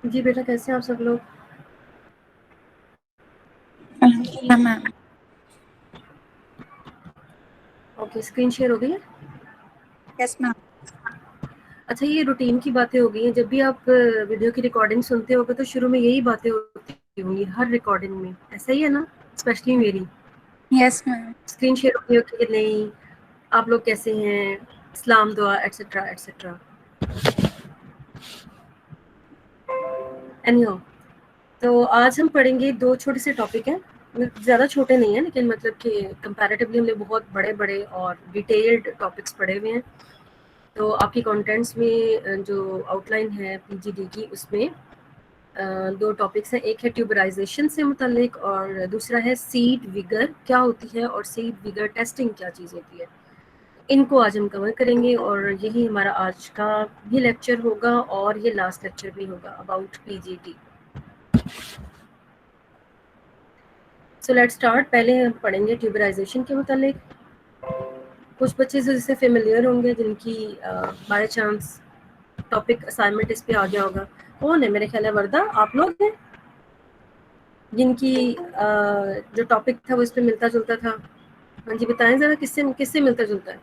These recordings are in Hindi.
जी बेटा, कैसे हैं आप सब लोग? अल्हम्दुलिल्लाह मैम। ओके, स्क्रीन शेयर हो गई है? Yes ma'am. अच्छा, ये रूटीन की बातें हो गई हैं। जब भी आप वीडियो की रिकॉर्डिंग सुनते होगे तो शुरू में यही बातें होती होंगी हर रिकॉर्डिंग में, ऐसा ही है ना? स्पेशली मेरी यस मैम। स्क्रीन शेयर होती होगी कि नहीं, आप लोग कैसे हैं, इस्लाम, दुआ, एटसेट्रा एटसेट्रा। एनीहाउ, तो आज हम पढ़ेंगे दो छोटे से टॉपिक हैं। ज़्यादा छोटे नहीं हैं, लेकिन मतलब कि कंपैरेटिवली हमने बहुत बड़े बड़े और डिटेल्ड टॉपिक्स पढ़े हुए हैं। तो आपकी कंटेंट्स में जो आउटलाइन है पीजीडी की, उसमें दो टॉपिक्स हैं। एक है ट्यूबराइजेशन से मुतालिक और दूसरा है सीड विगर क्या होती है और सीड विगर टेस्टिंग क्या चीज़ होती है। इनको आज हम कवर करेंगे और यही हमारा आज का भी लेक्चर होगा और ये लास्ट लेक्चर भी होगा about PGD. So let's start. पहले हम पढ़ेंगे ट्यूबराइजेशन के मुतालिक। कुछ बच्चे जिससे फेमिलियर होंगे, जिनकी बाय चांस टॉपिक असाइनमेंट इस पे आ गया होगा। कौन है? मेरे ख्याल है वर्दा, आप लोग हैं जिनकी जो टॉपिक था वो इस पे मिलता जुलता था। हाँ जी, बताएं जरा, किससे किससे मिलता जुलता है?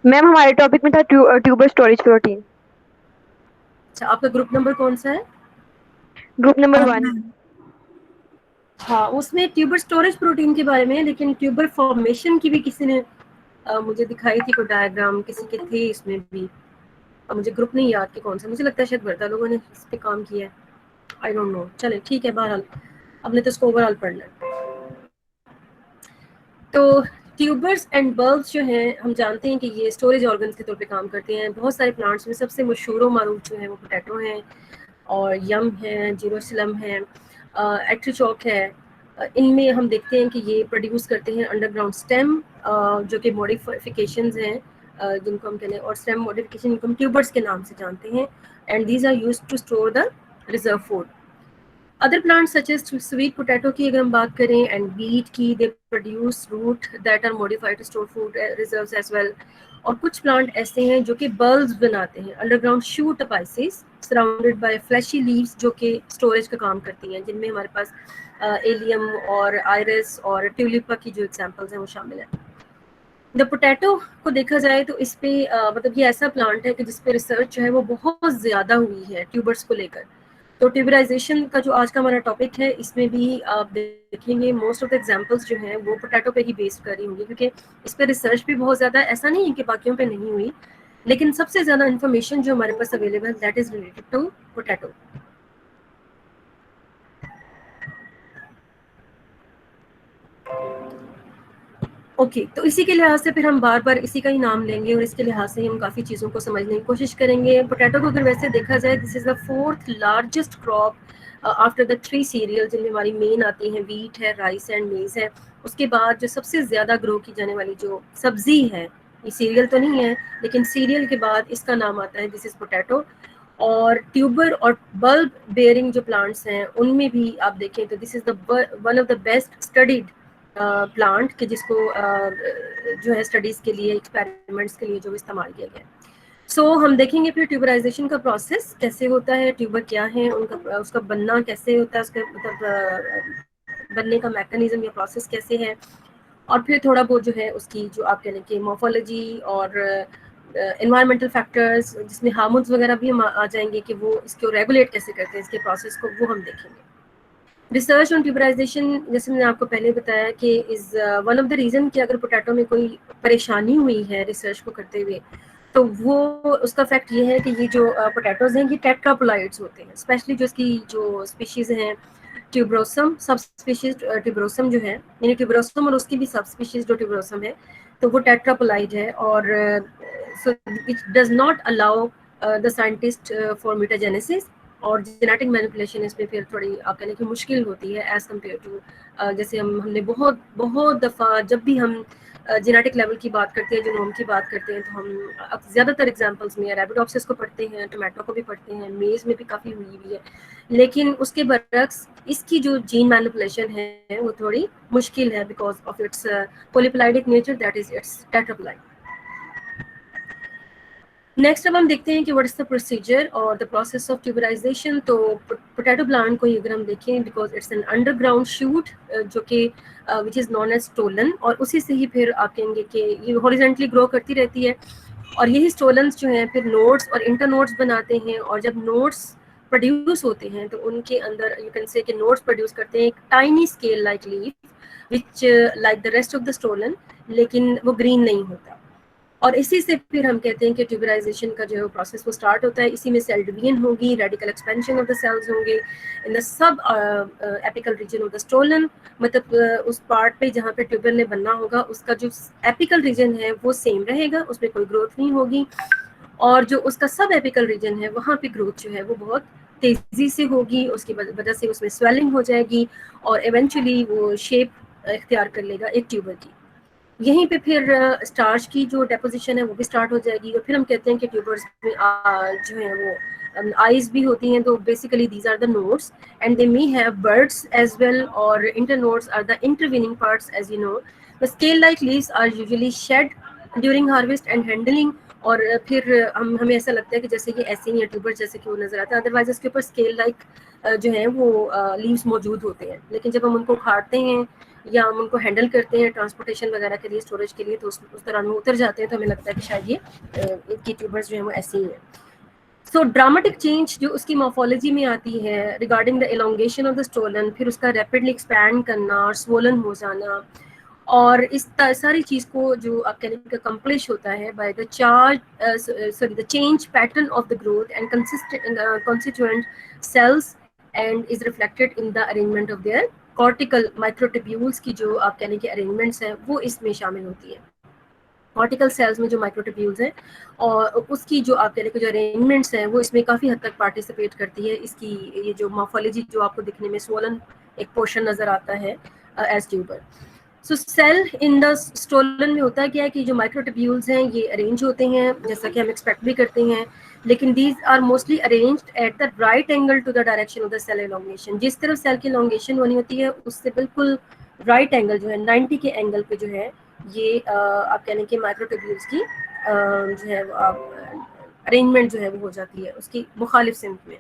मैम हमारे टॉपिक में था ट्यूबर स्टोरेज प्रोटीन। अच्छा, आपका ग्रुप नंबर कौन सा है? Group number 1। हाँ, उसमें ट्यूबर स्टोरेज प्रोटीन के बारे में है, लेकिन ट्यूबर फॉर्मेशन की भी किसी ने मुझे दिखाई थी कोई डायग्राम, किसी के थे इसमें भी। अब मुझे ग्रुप नहीं याद कि कौन सा, मुझे लगता है शायद वर्दा लोगों ने इस पे काम किया है। आई डोंट नो, चले ठीक है। बहरहाल हमने तो इसको ओवरऑल पढ़ना है। तो ट्यूबर्स एंड बल्ब्स जो हैं, हम जानते हैं कि ये स्टोरेज ऑर्गन्स के तौर पे काम करते हैं। बहुत सारे प्लांट्स में सबसे मशहूर मारूफ जो है वो पोटैटो हैं और यम है, जीरोसिलम है, एट्रीचॉक है। इनमें हम देखते हैं कि ये प्रोड्यूस करते हैं अंडरग्राउंड स्टेम, जो कि मॉडिफिकेशंस हैं, जिनको हम कहते हैं, और स्टेम मॉडिफिकेशन जिनको हम ट्यूबर्स के नाम से जानते हैं। And these are used to store the reserve food. Other plants such as sweet potato की अगर हम बात करें एंड बीट की, they produce root that are modified to store food reserves as well. और कुछ प्लांट ऐसे हैं जो कि बल्ब्स बनाते हैं, underground shoot apices surrounded by fleshy leaves, जो कि स्टोरेज का काम करती हैं, जिनमें हमारे पास एलियम और आयरिस और ट्यूलिपा की जो एग्जांपल्स हैं वो शामिल है। द पोटैटो को देखा जाए तो इस पे मतलब ये ऐसा प्लांट है कि जिस पे रिसर्च जो है वो बहुत ज़्यादा हुई है ट्यूबर्स को लेकर। तो ट्यूबराइजेशन का जो आज का हमारा टॉपिक है, इसमें भी आप देखेंगे मोस्ट ऑफ द एग्जांपल्स जो हैं वो पोटैटो पे ही बेस्ड करी होंगी, क्योंकि इस पे रिसर्च भी बहुत ज़्यादा, ऐसा नहीं है कि बाकियों पे नहीं हुई, लेकिन सबसे ज़्यादा इन्फॉर्मेशन जो हमारे पास available that is related to potato. Okay, तो इसी के लिहाज से फिर हम बार बार इसी का ही नाम लेंगे और इसके लिहाज से हम काफ़ी चीज़ों को समझने की कोशिश करेंगे। पोटैटो को अगर वैसे देखा जाए, this is the 4th largest crop after the 3 serial, जिनमें हमारी मेन आती हैं वीट है, राइस एंड मेज़ है। उसके बाद जो सबसे ज़्यादा ग्रो की जाने वाली जो सब्ज़ी है, ये सीरियल तो नहीं है, लेकिन सीरियल के बाद इसका नाम आता है, दिस इज़ पोटैटो। और ट्यूबर और बल्ब बेयरिंग जो प्लांट्स हैं, उनमें भी आप देखें तो this is the one of the best studied plant के जिसको जो है स्टडीज़ के लिए, एक्सपेरिमेंट्स के लिए जो इस्तेमाल किया गया है। सो हम देखेंगे फिर ट्यूबराइजेशन का प्रोसेस कैसे होता है, ट्यूबर क्या है, उनका उसका बनना कैसे होता है, उसका मतलब बनने का मैकेनिज्म या प्रोसेस कैसे है, और फिर थोड़ा बहुत जो है उसकी जो आप कह लें कि मॉर्फोलॉजी और एनवायरमेंटल फैक्टर्स, जिसमें हार्मोन्स वगैरह भी हम आ जाएंगे कि वो इसको रेगुलेट कैसे करते हैं, इसके प्रोसेस को, वो हम देखेंगे। रिसर्च ऑन ट्यूबराइजेशन, जैसे मैंने आपको पहले बताया कि is one of the reason कि अगर पोटैटो में कोई परेशानी हुई है रिसर्च को करते हुए, तो वो उसका फैक्ट ये है कि ये जो पोटैटोज़ हैं ये टेट्रापोलाइड्स होते हैं। स्पेशली जो इसकी जो स्पीशीज़ हैं ट्यूबरोसम, सब स्पीशीज़ ट्यूबरोसम जो है, यानी ट्यूबरोसम और उसकी भी सब स्पीशीज़ जो ट्यूबरोसम है, तो वो टेट्रापोलाइड है। और so it does not allow the scientist for mutagenesis, और जेनेटिक मैनिपुलेशन इसमें फिर थोड़ी आप कहने की मुश्किल होती है एज़ कम्पेयर टू जैसे हमने बहुत बहुत दफ़ा जब भी हम जेनेटिक लेवल की बात करते हैं, जीनोम की बात करते हैं, तो हम ज़्यादातर एग्जांपल्स में रैबिडोप्सिस को पढ़ते हैं, टोमेटो को भी पढ़ते हैं, मेज़ में भी काफ़ी हुई हुई है। लेकिन उसके बरक्स इसकी जो जीन मैनिपुलेशन है वो थोड़ी मुश्किल है because of its polyploidic nature, that is it's tetraploid. Next अब हम देखते हैं कि व्हाट इज द प्रोसीजर और द प्रोसेस ऑफ ट्यूबराइजेशन। तो पोटैटो प्लांट को अगर हम देखें, because it's an underground shoot जो कि which is known as stolon, और उसी से ही फिर आप कहेंगे कि ये हॉरिजॉन्टली ग्रो करती रहती है, और यही स्टोलन्स जो हैं फिर नोड्स और इंटर नोड्स बनाते हैं, और जब नोड्स प्रोड्यूस होते हैं तो उनके अंदर यू कैन से कि नोड्स प्रोड्यूस करते हैं एक tiny scale like leaf which like the rest of the stolon, लेकिन वो ग्रीन नहीं होता। और इसी से फिर हम कहते हैं कि ट्यूबराइजेशन का जो प्रोसेस वो स्टार्ट होता है। इसी में सेल डिवीजन होगी, radical expansion of the cells होंगे in the sub apical region of the stolon, मतलब उस पार्ट पे जहाँ पे ट्यूबर ने बनना होगा उसका जो एपिकल रीजन है वो सेम रहेगा, उसमें कोई ग्रोथ नहीं होगी, और जो उसका सब एपिकल रीजन है वहाँ पे ग्रोथ जो है वो बहुत तेजी से होगी, उसकी वजह से उसमें स्वेलिंग हो जाएगी और इवेंचुअली वो शेप इख्तियार कर लेगा एक ट्यूबर की। यहीं पे फिर स्टार्च की जो डेपोजिशन है वो भी स्टार्ट हो जाएगी, और फिर हम कहते हैं कि ट्यूबर्स में जो है वो आईज भी होती हैं। तो basically these are the nodes and they may have birds as well, और internodes are the intervening parts as you know. The scale like leaves are usually shed during harvest and handling, और फिर हमें ऐसा लगता है कि जैसे कि ऐसे ही ट्यूबर जैसे कि वो नजर आता है, अदरवाइज उसके ऊपर स्केल लाइक जो है वो लीव्स मौजूद होते हैं, लेकिन जब हम उनको उखाड़ते हैं या हम उनको हैंडल करते हैं ट्रांसपोर्टेशन वगैरह के लिए, स्टोरेज के लिए, तो उस तरह में उतर जाते हैं, तो हमें लगता है कि शायद ये इनकी ट्यूबर्स जो है वो ऐसे ही हैं। सो ड्रामेटिक चेंज जो उसकी मॉर्फोलॉजी में आती है regarding the elongation of the stolon, फिर उसका रैपिडली एक्सपैंड करना और स्वोलन हो जाना, और इस सारी चीज़ को जो आप कह रहे हैं अकम्प्लिश होता है by the the change pattern of the growth and constituent cells and is reflected in the arrangement of their cortical microtubules की जो आप कहने के अरेंजमेंट्स हैं वो इसमें शामिल होती है। कॉर्टिकल सेल्स में जो माइक्रोट्यूब्यूल्स हैं और उसकी जो आप कहने के जो अरेंजमेंट्स हैं वो इसमें काफ़ी हद तक पार्टिसिपेट करती है। इसकी ये जो मॉर्फोलॉजी जो आपको दिखने में स्वोलन एक पोर्शन नज़र आता है as tuber. So cell in the stolon में होता क्या है कि जो माइक्रोट्यूब्यूल्स हैं ये अरेंज होते हैं जैसा कि हम एक्सपेक्ट भी करते हैं, लेकिन these are mostly arranged at the right angle to the direction of the cell elongation. जिस तरफ सेल की एलोंगेशन होनी होती है उससे बिल्कुल राइट एंगल जो है 90 के एंगल पे जो है ये आप कहने के माइक्रोट्यूब्यूल्स की जो है अरेंजमेंट जो है वो हो जाती है उसकी मुखालिफ सिमत में।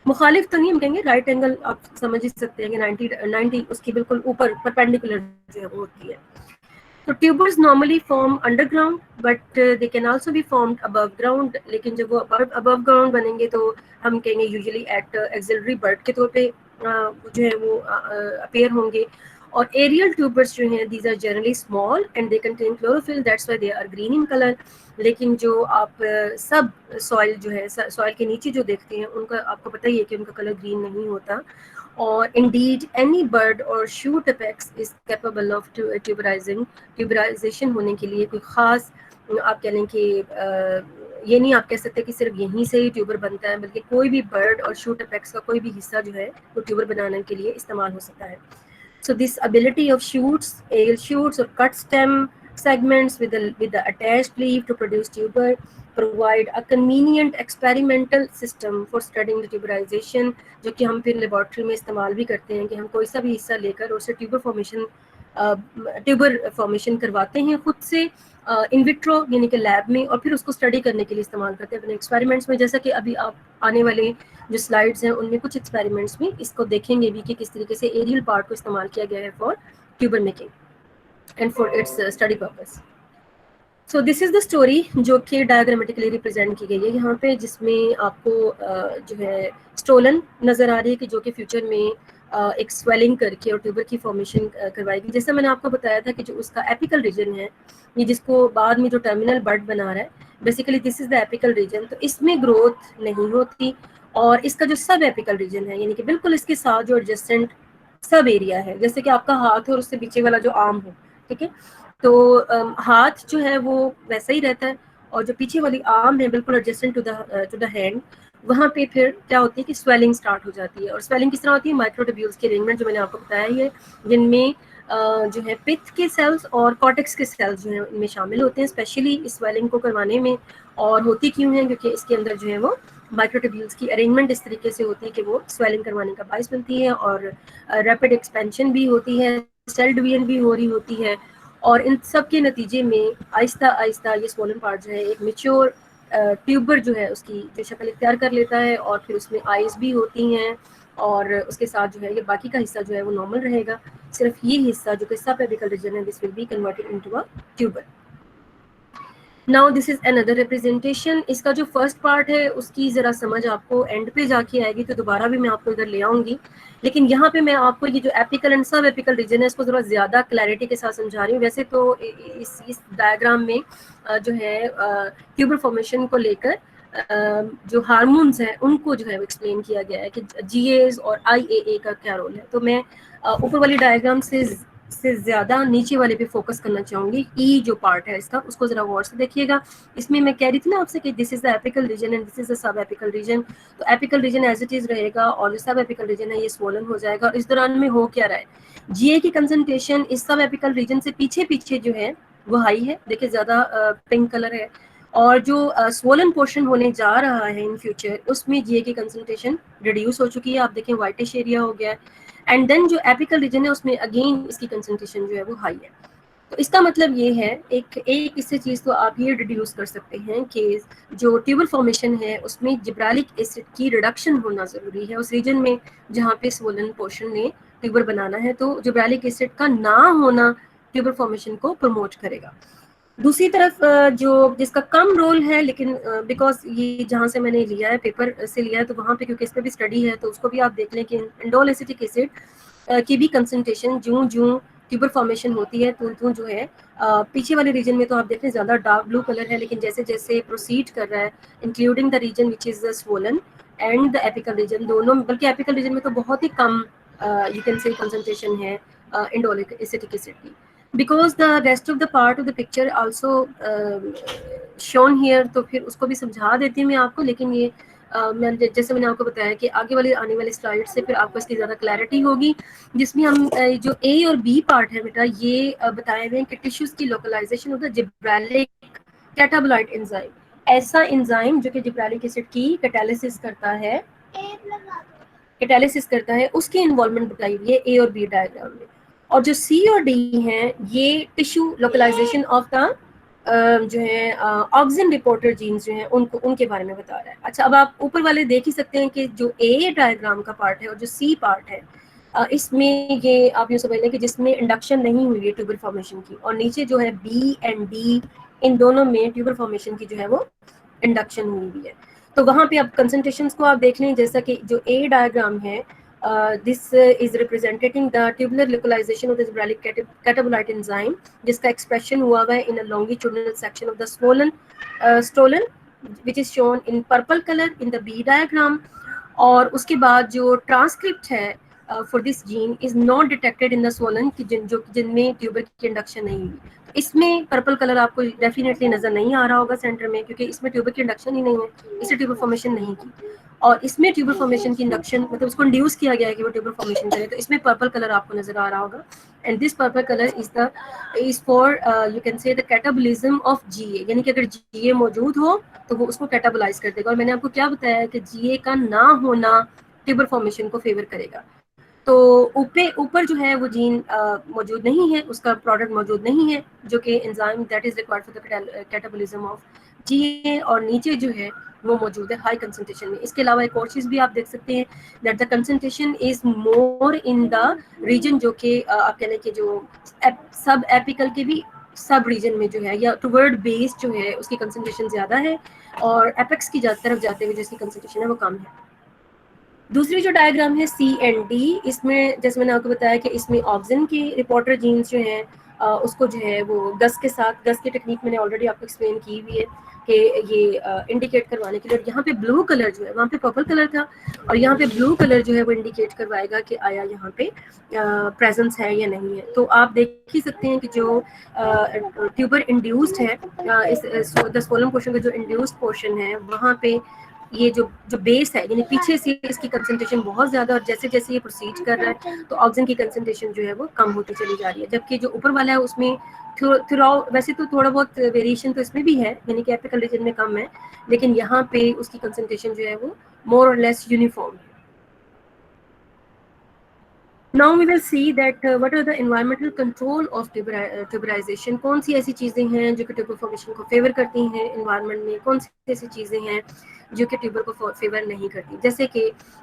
मुखालिफ तो नहीं, हम कहेंगे राइट एंगल, आप समझ ही सकते हैं कि 90 उसकी बिल्कुल ऊपर परपेंडिकुलर जो है वो होती है। तो tubers normally form underground but they can also be formed above ground, लेकिन जब वो अबव ग्राउंड बनेंगे तो हम कहेंगे यूजुअली एट एक्सिलरी बर्ड के तौर पे जो है वो अपीयर होंगे। और एरियल ट्यूबर्स जो हैं these are generally small and they contain chlorophyll, that's why they are green in colour. लेकिन जो आप सब सॉइल जो है सॉइल के नीचे जो देखते हैं उनका आपको पता ही है कि उनका कलर ग्रीन नहीं होता। और इंडीड एनी बर्ड और shoot apex is capable of tuberization होने के लिए कोई ख़ास आप कह लें कि ये नहीं आप कह सकते कि सिर्फ यहीं से ही ट्यूबर बनता है, बल्कि कोई भी बर्ड और शूट अपेक्स का कोई भी हिस्सा जो है वो ट्यूबर बनाने के लिए इस्तेमाल हो सकता है। So this ability of shoots, aerial shoots or cut stem segments with the attached leaf to produce tuber provide a convenient experimental system for studying the tuberization, जो कि हम फिर लेबॉर्ट्री में इस्तेमाल भी करते हैं कि हम कोई सा भी हिस्सा लेकर उससे ट्यूबर फॉर्मेशन करवाते हैं खुद से इन विट्रो यानी कि लैब में, और फिर उसको स्टडी करने के लिए इस्तेमाल करते हैं अपने एक्सपेरिमेंट्स में। जैसा कि अभी आप आने वाले जो स्लाइड्स हैं उनमें कुछ एक्सपेरिमेंट्स में इसको देखेंगे भी कि किस तरीके से एरियल पार्ट को इस्तेमाल किया गया है for tuber making and for its study purpose. So this is the story जो कि डायग्रामेटिकली रिप्रेजेंट की गई है यहाँ पे, जिसमें आपको जो है स्टोलन नज़र आ रही है कि जो कि फ्यूचर में एक स्वेलिंग करके और ट्यूबर की फॉर्मेशन करवाएगी। जैसा मैंने आपको बताया था कि जो उसका एपिकल रीजन है ये जिसको बाद में जो टर्मिनल बर्ड बना रहा है, basically this is the apical region, तो इसमें ग्रोथ नहीं होती। और इसका जो सब एपिकल रीजन है यानी कि बिल्कुल इसके साथ जो एडजेसेंट सब एरिया है, जैसे कि आपका हाथ और उससे पीछे वाला जो आर्म हो, ठीक है, तो हाथ जो है वो वैसा ही रहता है और जो पीछे वाली आर्म है बिल्कुल एडजेसेंट टू द हैंड, वहाँ पे फिर क्या होती है कि स्वेलिंग स्टार्ट हो जाती है। और स्वेलिंग किस तरह होती है, माइक्रोट्यूब्यूल्स की अरेंजमेंट जो मैंने आपको बताया ही है, जिनमें जो है पित्त के सेल्स और कॉर्टेक्स के सेल्स जो हैं इनमें शामिल होते हैं स्पेशली इस स्वेलिंग को करवाने में। और होती क्यों है, क्योंकि इसके अंदर जो है वो माइक्रोट्यूब्यूल्स की अरेंजमेंट इस तरीके से होती है कि वो स्वेलिंग करवाने का बायस बनती है, और रैपिड एक्सपेंशन भी होती है, सेल डिवीजन भी हो रही होती है, और इन सब के नतीजे में आहिस्ता आहिस्ता ये स्वोलन पार्ट जो है एक मेच्योर ट्यूबर जो है उसकी जो शक्ल इख्तियार कर लेता है और फिर उसमें आइज़ भी होती हैं और उसके साथ जो है ये बाकी का हिस्सा जो है वो नॉर्मल रहेगा, सिर्फ ये हिस्सा जो कि सब एपिकल रीजन है this will be converted into a tuber. Now this is another representation. इसका जो फर्स्ट पार्ट है उसकी ज़रा समझ आपको एंड पे जाके आएगी, तो दोबारा भी मैं आपको इधर ले आऊँगी, लेकिन यहाँ पे मैं आपको ये जो एपिकल एंड सब एपिकल रीजन है इसको ज़रा ज़्यादा क्लैरिटी के साथ समझा रही हूँ। वैसे तो इस डायग्राम में जो है ट्यूबर फॉर्मेशन को लेकर जो हार्मोन्स हैं उनको जो है एक्सप्लेन किया गया है कि GAs और IAA का क्या रोल है। तो मैं ऊपर वाली डायग्राम से ज़्यादा नीचे वाले पे फोकस करना चाहूँगी। ई जो पार्ट है इसका उसको ज़रा गौर से देखिएगा। इसमें मैं कह रही थी ना आपसे कि this is the apical region and this is the sub apical region. तो apical region as it is रहेगा और जो सब एपिकल रीजन है ये स्वोलन हो जाएगा। और इस दौरान में हो क्या रहा है, GA की कंसंट्रेशन इस सब एपिकल रीजन से पीछे पीछे जो है वो हाई है, देखिए ज़्यादा पिंक कलर है, और जो स्वोलन पोर्शन होने जा रहा है इन फ्यूचर उसमें GA की कंसंट्रेशन रिड्यूस हो चुकी है, आप देखें वाइटिश एरिया हो गया है। एंड देन जो एपिकल रीजन है उसमें अगेन इसकी कंसंट्रेशन जो है वो हाई है। तो इसका मतलब ये है एक इससे चीज़ तो आप ये डिड्यूस कर सकते हैं कि जो ट्यूबर फॉर्मेशन है उसमें जिब्रालिक एसिड की रिडक्शन होना ज़रूरी है उस रीजन में जहाँ पे स्वोलन पोर्शन ने ट्यूबर बनाना है। तो जिब्रालिक एसिड का ना होना ट्यूबर फॉर्मेशन को प्रमोट करेगा। दूसरी तरफ जो जिसका कम रोल है, लेकिन बिकॉज ये जहाँ से मैंने लिया है पेपर से लिया है तो वहाँ पे क्योंकि इस पर भी स्टडी है तो उसको भी आप देख लें कि इंडोल एसिटिक एसिड की भी कंसंट्रेशन जूं ट्यूबर फॉर्मेशन होती है तो जो है पीछे वाले रीजन में तो आप देख रहे हैं ज़्यादा डार्क ब्लू कलर है, लेकिन जैसे जैसे प्रोसीड कर रहा है including the region which is the swollen and the apical region, दोनों बल्कि एपिकल रीजन में तो बहुत ही कम यू कैन से कंसंट्रेशन है इंडोल एसिटिक एसिड की, because the rest of the part of the picture also shown here। तो फिर उसको भी समझा देती हूँ मैं आपको, लेकिन ये जैसे मैंने आपको बताया कि आगे वाले आने वाले स्लाइड से फिर आपको इसकी ज़्यादा क्लैरिटी होगी, जिसमें हम जो A और B पार्ट है बेटा ये बताए हुए हैं कि टिश्यूज की localization of the gibberellic catabolite enzyme, ऐसा एंजाइम जो कि जिब्रेलिक एसिड की कैटालिसिस करता है उसकी इन्वॉल्वमेंट बताई हुई है A और B डायग्राम में। और जो C और D हैं ये टिश्यू लोकलाइजेशन ऑफ द जो है ऑक्सिन रिपोर्टर जीन्स जो हैं उनके बारे में बता रहा है। अच्छा, अब आप ऊपर वाले देख ही सकते हैं कि जो A डायग्राम का पार्ट है और जो C पार्ट है इसमें ये आप यूँ समझ लें कि जिसमें इंडक्शन नहीं हुई है ट्यूबर फॉर्मेशन की, और नीचे जो है B एंड D इन दोनों में ट्यूबर फॉर्मेशन की जो है वो इंडक्शन हुई हुई है। तो वहाँ पे आप कंसंट्रेशंस को आप देख लें, जैसा कि जो A डायग्राम है this is representing the tubular localization of the gibralic catabolite enzyme जिसका expression हुआ है in a longitudinal section of the stolon which is shown in purple color in the B diagram। और उसके बाद जो transcript है for this gene is not detected in the swollen जिनमें ट्यूबर की इंडक्शन नहीं हुई। इसमें पर्पल कलर आपको डेफिनेटली नजर नहीं आ रहा होगा सेंटर में, क्योंकि इसमें ट्यूबर की इंडक्शन ही नहीं है, इससे ट्यूबर फॉर्मेशन नहीं की। और इसमें ट्यूबर फॉर्मेशन की इंडक्शन मतलब उसको इंड्यूस किया गया है कि वो ट्यूबर फॉर्मेशन करे, तो इसमें पर्पल कलर आपको नजर आ रहा होगा। And this purple colour is for you can से द कैटाबोलिज्म ऑफ GA, यानी कि अगर GA मौजूद हो तो वो उसको कैटाबोलाइज कर देगा। और मैंने आपको क्या बताया कि GA का ना होना ट्यूबर फॉर्मेशन को फेवर करेगा। तो ऊपर जो है वो जीन मौजूद नहीं है, उसका प्रोडक्ट मौजूद नहीं है जो कि enzyme that is required for the catabolism of GA, और नीचे जो है वो मौजूद है हाई कंसंट्रेशन में। इसके अलावा एक और चीज़ भी आप देख सकते हैं that the concentration is more in the region जो कि आप कह लें कि जो सब एपिकल के भी सब रीजन में जो है या टुवर्ड बेस जो है उसकी कंसंट्रेशन ज़्यादा है, और एपेक्स की तरफ जाते हुए जिसकी कंसंट्रेशन है वो कम है। दूसरी जो डायग्राम है C एंड D, इसमें जैसे मैंने आपको बताया कि इसमें ऑक्सिन की रिपोर्टर जीन्स जो हैं उसको जो है वो गस की टेक्निक मैंने ऑलरेडी आपको एक्सप्लेन की हुई है कि ये इंडिकेट करवाने के लिए। यहाँ पे ब्लू कलर जो है, वहाँ पे पर्पल कलर था और यहाँ पे ब्लू कलर जो है वो इंडिकेट करवाएगा कि आया यहाँ पे प्रेजेंस है या नहीं है। तो आप देख ही सकते हैं कि जो ट्यूबर इंड्यूस्ड है इस स्वोलन पोर्शन का जो इंड्यूस्ड पोर्शन है वहाँ पे ये जो बेस है यानी पीछे से इसकी कंसंट्रेशन बहुत ज्यादा, और जैसे जैसे ये प्रोसीड कर रहा है तो ऑक्सीजन की कंसंट्रेशन जो है वो कम होती चली जा रही है, जबकि जो ऊपर वाला है उसमें वैसे तो थोड़ा बहुत वेरिएशन तो इसमें भी है, यानी कि एपिकल रीजन में कम है, लेकिन यहाँ पे उसकी कंसंट्रेशन जो है वो मोर और लेस यूनिफॉर्म है। Now we will see that what are the environmental control of tuberization. कौन सी ऐसी चीज़ें हैं जो कि ट्यूबर फॉर्मेशन को फेवर करती हैं environment में, कौन सी ऐसी चीज़ें हैं जो कि ट्यूबर को फेवर नहीं करती. जैसे कि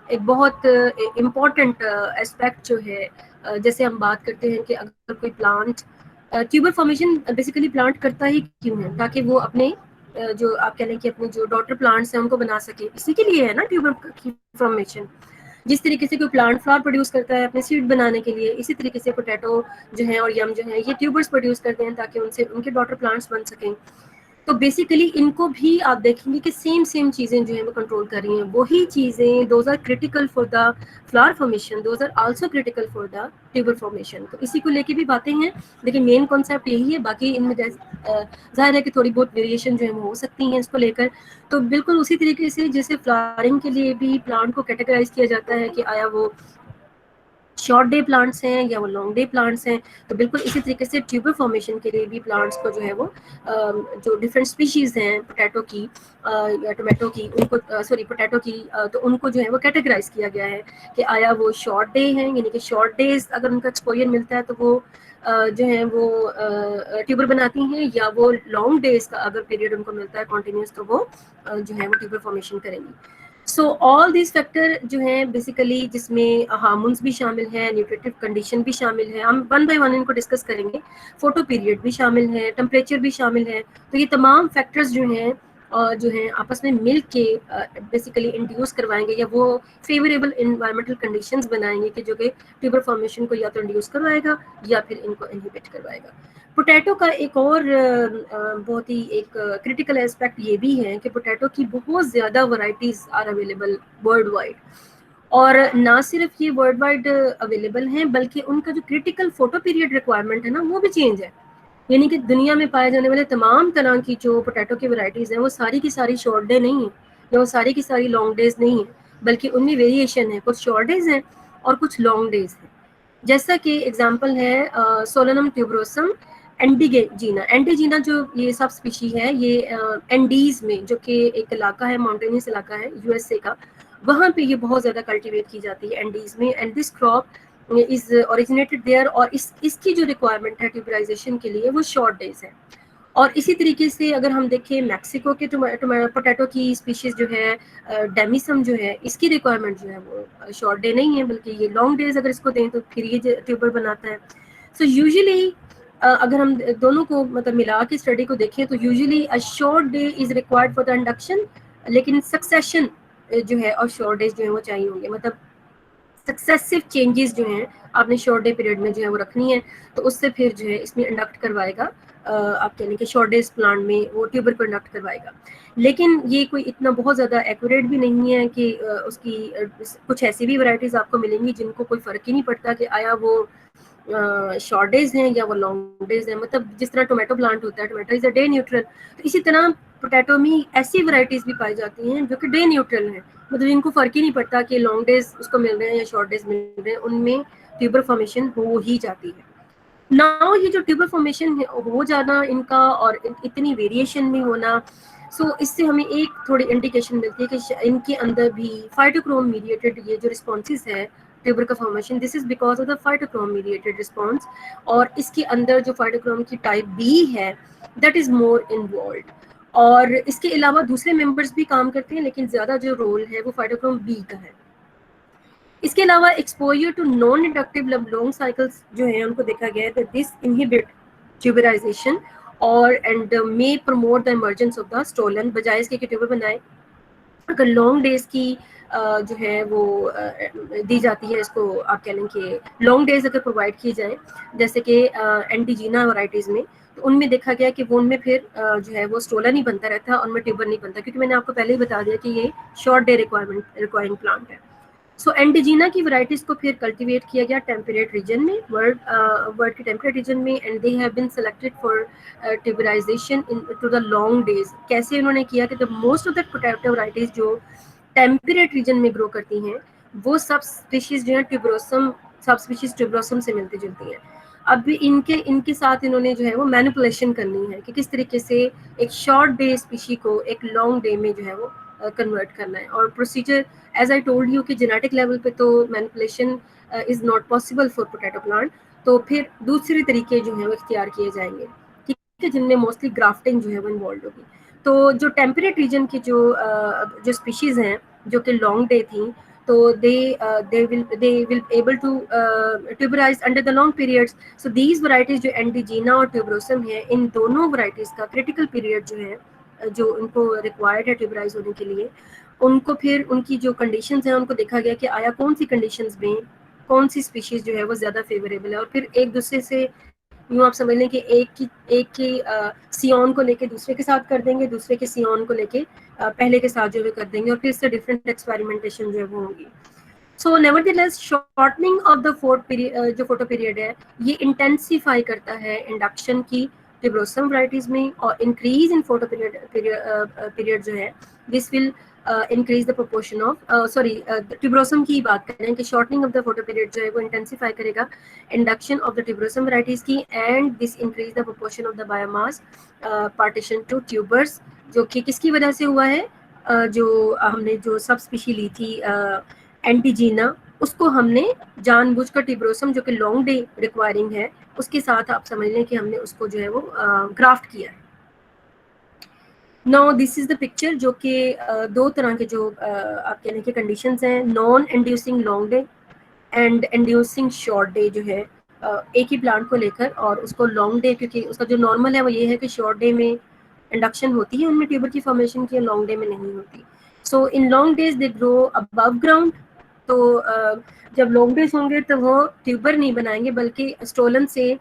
एक बहुत इम्पॉर्टेंट एस्पेक्ट जो है, जैसे हम बात करते हैं कि अगर कोई plant tuber formation basically plant करता ही क्यों है, ताकि वो अपने जो आप कह लें कि अपने जो डॉटर प्लांट्स हैं उनको बना सके, इसी के लिए है ना ट्यूबर की फॉर्मेशन. जिस तरीके से कोई प्लांट फ्लावर प्रोड्यूस करता है अपने सीड बनाने के लिए, इसी तरीके से पोटैटो जो है और यम जो है ये ट्यूबर्स प्रोड्यूस करते हैं ताकि उनसे उनके डॉटर प्लांट्स बन सकें. तो बेसिकली इनको भी आप देखेंगे कि सेम चीज़ें जो है वो कंट्रोल कर रही हैं. वही चीज़ें those are critical for the flower formation, those are also critical for the tuber formation. तो इसी को लेके भी बातें हैं, लेकिन मेन कॉन्सेप्ट यही है. बाकी इनमें जाहिर है कि थोड़ी बहुत वेरिएशन जो है वो हो सकती हैं इसको लेकर. तो बिल्कुल उसी तरीके से जैसे फ्लावरिंग के लिए भी प्लांट को कैटेगराइज किया जाता है कि आया वो शॉर्ट डे प्लांट्स हैं या वो लॉन्ग डे प्लांट्स हैं, तो बिल्कुल इसी तरीके से ट्यूबर फॉर्मेशन के लिए भी प्लांट्स को जो है वो जो डिफरेंट स्पीशीज़ हैं पोटैटो की या टोमेटो की, उनको पोटैटो की, तो उनको जो है वो कैटेगराइज किया गया है कि आया वो शॉर्ट डे हैं, यानी कि शॉर्ट डेज अगर उनका एक्सपोजर मिलता है तो वो जो है वो ट्यूबर बनाती हैं, या वो लॉन्ग डेज का अगर पीरियड उनको मिलता है कॉन्टिन्यूस तो वो जो है वो ट्यूबर फॉर्मेशन करेंगी. सो ऑल दिस फैक्टर जो हैं बेसिकली, जिसमें हार्मोन्स भी शामिल हैं, न्यूट्रिटिव कंडीशन भी शामिल है, हम वन बाय वन इनको डिस्कस करेंगे. फोटो पीरियड भी शामिल है, टेम्परेचर भी शामिल है. तो ये तमाम फैक्टर्स जो हैं आपस में मिल के बेसिकली इंड्यूस करवाएंगे या वो फेवरेबल इन्वायरमेंटल कंडीशंस बनाएंगे कि जो कि ट्यूबर फॉर्मेशन को या तो इंड्यूस करवाएगा या फिर इनको इनहिबिट करवाएगा. पोटैटो का एक और बहुत ही एक क्रिटिकल एस्पेक्ट ये भी है कि पोटैटो की बहुत ज़्यादा varieties are available worldwide, और ना सिर्फ ये वर्ल्ड वाइड अवेलेबल हैं बल्कि उनका जो क्रिटिकल फोटो पीरियड रिक्वायरमेंट है ना वो भी चेंज है. यानी कि दुनिया में पाए जाने वाले तमाम तरह की जो पोटैटो की वैरायटीज़ हैं वो सारी की सारी शॉर्ट डे नहीं है या वो सारी की सारी लॉन्ग डेज नहीं है, बल्कि उनमें वेरिएशन है. कुछ शॉर्ट डेज हैं और कुछ लॉन्ग डेज हैं. जैसा कि एग्जांपल है सोलेनम ट्यूबरोसम एंडीजीना. एंडीजीना जो ये सब स्पीशी है ये एंडीज में, जो कि एक इलाका है, माउंटेनियस इलाका है यूएसए का, वहाँ पे ये बहुत ज़्यादा कल्टीवेट की जाती है एंडीज में. And this crop is originated there, और इसकी जो रिक्वायरमेंट है ट्यूबराइजेशन के लिए वो शॉर्ट डेज है. और इसी तरीके से अगर हम देखें मैक्सिको के पोटैटो की स्पीशीज जो है डेमिसम जो है, इसकी रिक्वायरमेंट जो है वो शॉर्ट डे नहीं है बल्कि ये लॉन्ग डेज अगर इसको दें तो फिर ये ट्यूबर बनाता है. सो यूजुअली अगर हम दोनों को मतलब मिला के स्टडी को देखें तो usually a short day is required for the induction, लेकिन सक्सेशन जो है और शॉर्ट डेज जो है वो चाहिए होंगे. मतलब सक्सेसिव चेंजेस जो हैं आपने शॉर्ट डे पीरियड में जो है वो रखनी है, तो उससे फिर जो है इसमें इंडक्ट करवाएगा आप कहने के शॉर्ट डेज प्लांट में वो ट्यूबर को इंडक्ट करवाएगा. लेकिन ये कोई इतना बहुत ज़्यादा एक्यूरेट भी नहीं है कि उसकी कुछ ऐसी भी वैरायटीज़ आपको मिलेंगी जिनको कोई फ़र्क ही नहीं पड़ता कि आया वो शॉर्ट डेज हैं या वो लॉन्ग डेज हैं. मतलब जिस तरह टोमेटो प्लांट होता है, tomato is a day neutral, तो इसी तरह पोटैटो में ऐसी वैरायटीज़ भी पाई जाती हैं जो कि डे न्यूट्रल हैं. मतलब इनको फ़र्क ही नहीं पड़ता कि लॉन्ग डेज उसको मिल रहे हैं या शॉर्ट डेज मिल रहे हैं, उनमें ट्यूबर फॉर्मेशन हो ही जाती है. नाउ ये जो ट्यूबर फॉर्मेशन हो जाना इनका और इतनी वेरिएशन में होना, सो इससे हमें एक थोड़ी इंडिकेशन मिलती है कि इनके अंदर भी फाइटोक्रोम मीडिएटेड ये जो रिस्पॉन्सेज है ट्यूबर का formation, this is because of the phytochrome mediated response. और इसके अंदर जो फाइटोक्रोम की टाइप बी है दैट इज मोर इन्वॉल्व. और इसके अलावा दूसरे मेंबर्स भी काम करते हैं, लेकिन ज़्यादा जो रोल है वो फाइटोक्रोम बी का है. इसके अलावा exposure to non inductive long cycles जो है उनको देखा गया है that दिस इनहिबिट ट्यूबराइजेशन और and may promote the emergence of the stolon, बजाय इसके कि ट्यूबर बनाए. अगर लॉन्ग डेज की जो है वो दी जाती है, इसको आप कह लें कि लॉन्ग डेज अगर प्रोवाइड किए जाए जैसे कि एंटीजीना वैराइटीज़ में, तो उनमें देखा गया कि वो उनमें फिर जो है वो स्टोलन ही बनता रहता है, उनमें ट्यूबर नहीं बनता, क्योंकि मैंने आपको पहले ही बता दिया कि ये शॉर्ट डे रिक्वायरिंग प्लांट है. सो एंडीजीना की वैरायटीज़ को फिर कल्टीवेट किया गया टेम्परेट रीजन में, वर्ल्ड के टेम्परेट रीजन में, and they have been selected for tuberization in to the long days. कैसे उन्होंने किया कि the most of the potato varieties जो टेम्परेट रीजन में ग्रो करती हैं वो सब स्पीशीज़ जो है सब स्पीशीज़ ट्यूबरोसम से मिलती जुलती हैं. अब इनके साथ इन्होंने जो है वो मैनिपुलेशन करनी है कि किस तरीके से एक शॉर्ट डे स्पीशी को एक लॉन्ग डे में जो है वो कन्वर्ट करना है. और procedure as I told you कि जेनेटिक लेवल पे तो manipulation is not possible for potato plant, तो फिर दूसरे तरीके जो है वो इख्तियार किए जाएंगे, ठीक है, जिनमें मोस्टली ग्राफ्टिंग जो है वो इन्वॉल्व होगी। तो जो टेम्परेट रीजन की जो स्पीशीज़ हैं जो कि लॉन्ग डे थी, तो they will able to tuberize under the long periods. So these varieties जो एंटीजीना और ट्यूबरोसम है, इन दोनों varieties का क्रिटिकल पीरियड जो है, जो उनको रिक्वायर्ड है ट्यूबराइज होने के लिए, उनको फिर उनकी जो कंडीशंस हैं उनको देखा गया कि आया कौन सी कंडीशंस में कौन सी स्पीशीज जो है वो ज़्यादा फेवरेबल है, और फिर एक दूसरे से यूँ आप समझ लें कि एक की सियोन को लेके दूसरे के साथ कर देंगे, दूसरे के सियोन को लेके पहले के साथ जो है कर देंगे, और फिर इससे डिफरेंट एक्सपेरिमेंटेशन जो है वो होगी। सो नेवरदलेस शॉर्टनिंग ऑफ द जो फोटो पीरियड है, ये इंटेंसिफाई करता है इंडक्शन की ट्यूबरोसम वैरायटीज में, और इंक्रीज इन फोटो पीरियड जो है, this will increase the proportion of tuberosum की बात करें कि shortening of the photoperiod जो है वो इंटेंसिफाई करेगा induction of the tuberosum varieties की, and this increase the proportion of the biomass partition to tubers, जो कि किसकी वजह से हुआ है, जो हमने जो सब स्पीशी ली थी एंटीजीना, उसको हमने जानबूझकर ट्यूबरोसम जो कि लॉन्ग डे रिक्वायरिंग है उसके साथ आप समझ लें कि हमने उसको जो है वो ग्राफ्ट किया है। Now this is the picture, जो कि दो तरह के जो आप कहने के कंडीशंस हैं, non inducing long day and inducing short day जो है, एक ही प्लांट को लेकर, और उसको लॉन्ग डे, क्योंकि उसका जो नॉर्मल है वो ये है कि शॉर्ट डे में इंडक्शन होती है उनमें ट्यूबर की फॉर्मेशन की, लॉन्ग डे में नहीं होती। So in long days they grow above ground, तो जब लॉन्ग डेज होंगे तो वो ट्यूबर नहीं बनाएंगे बल्कि स्टोलन से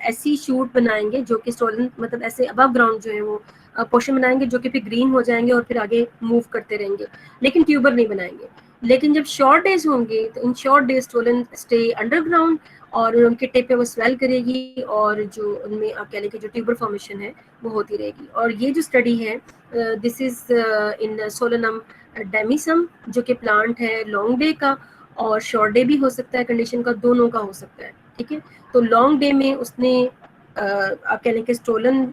ऐसी शूट बनाएंगे जो कि स्टोलन मतलब ऐसे अबव ग्राउंड जो है वो पोर्शन बनाएंगे, जो कि फिर ग्रीन हो जाएंगे और फिर आगे मूव करते रहेंगे, लेकिन ट्यूबर नहीं बनाएंगे। लेकिन जब शॉर्ट डेज होंगे तो in short days stolon stay underground, और उनके टिप पे वो स्वेल करेगी, और जो उनमें आप कह लें कि जो ट्यूबर फॉर्मेशन है वो होती रहेगी। और ये जो स्टडी है, दिस इज इन सोलनम डेमिसम, जो कि प्लांट है लॉन्ग डे का, और शॉर्ट डे भी हो सकता है, कंडीशन का दोनों का हो सकता है, ठीक है। तो लॉन्ग डे में उसने आप कह लें कि स्टोलन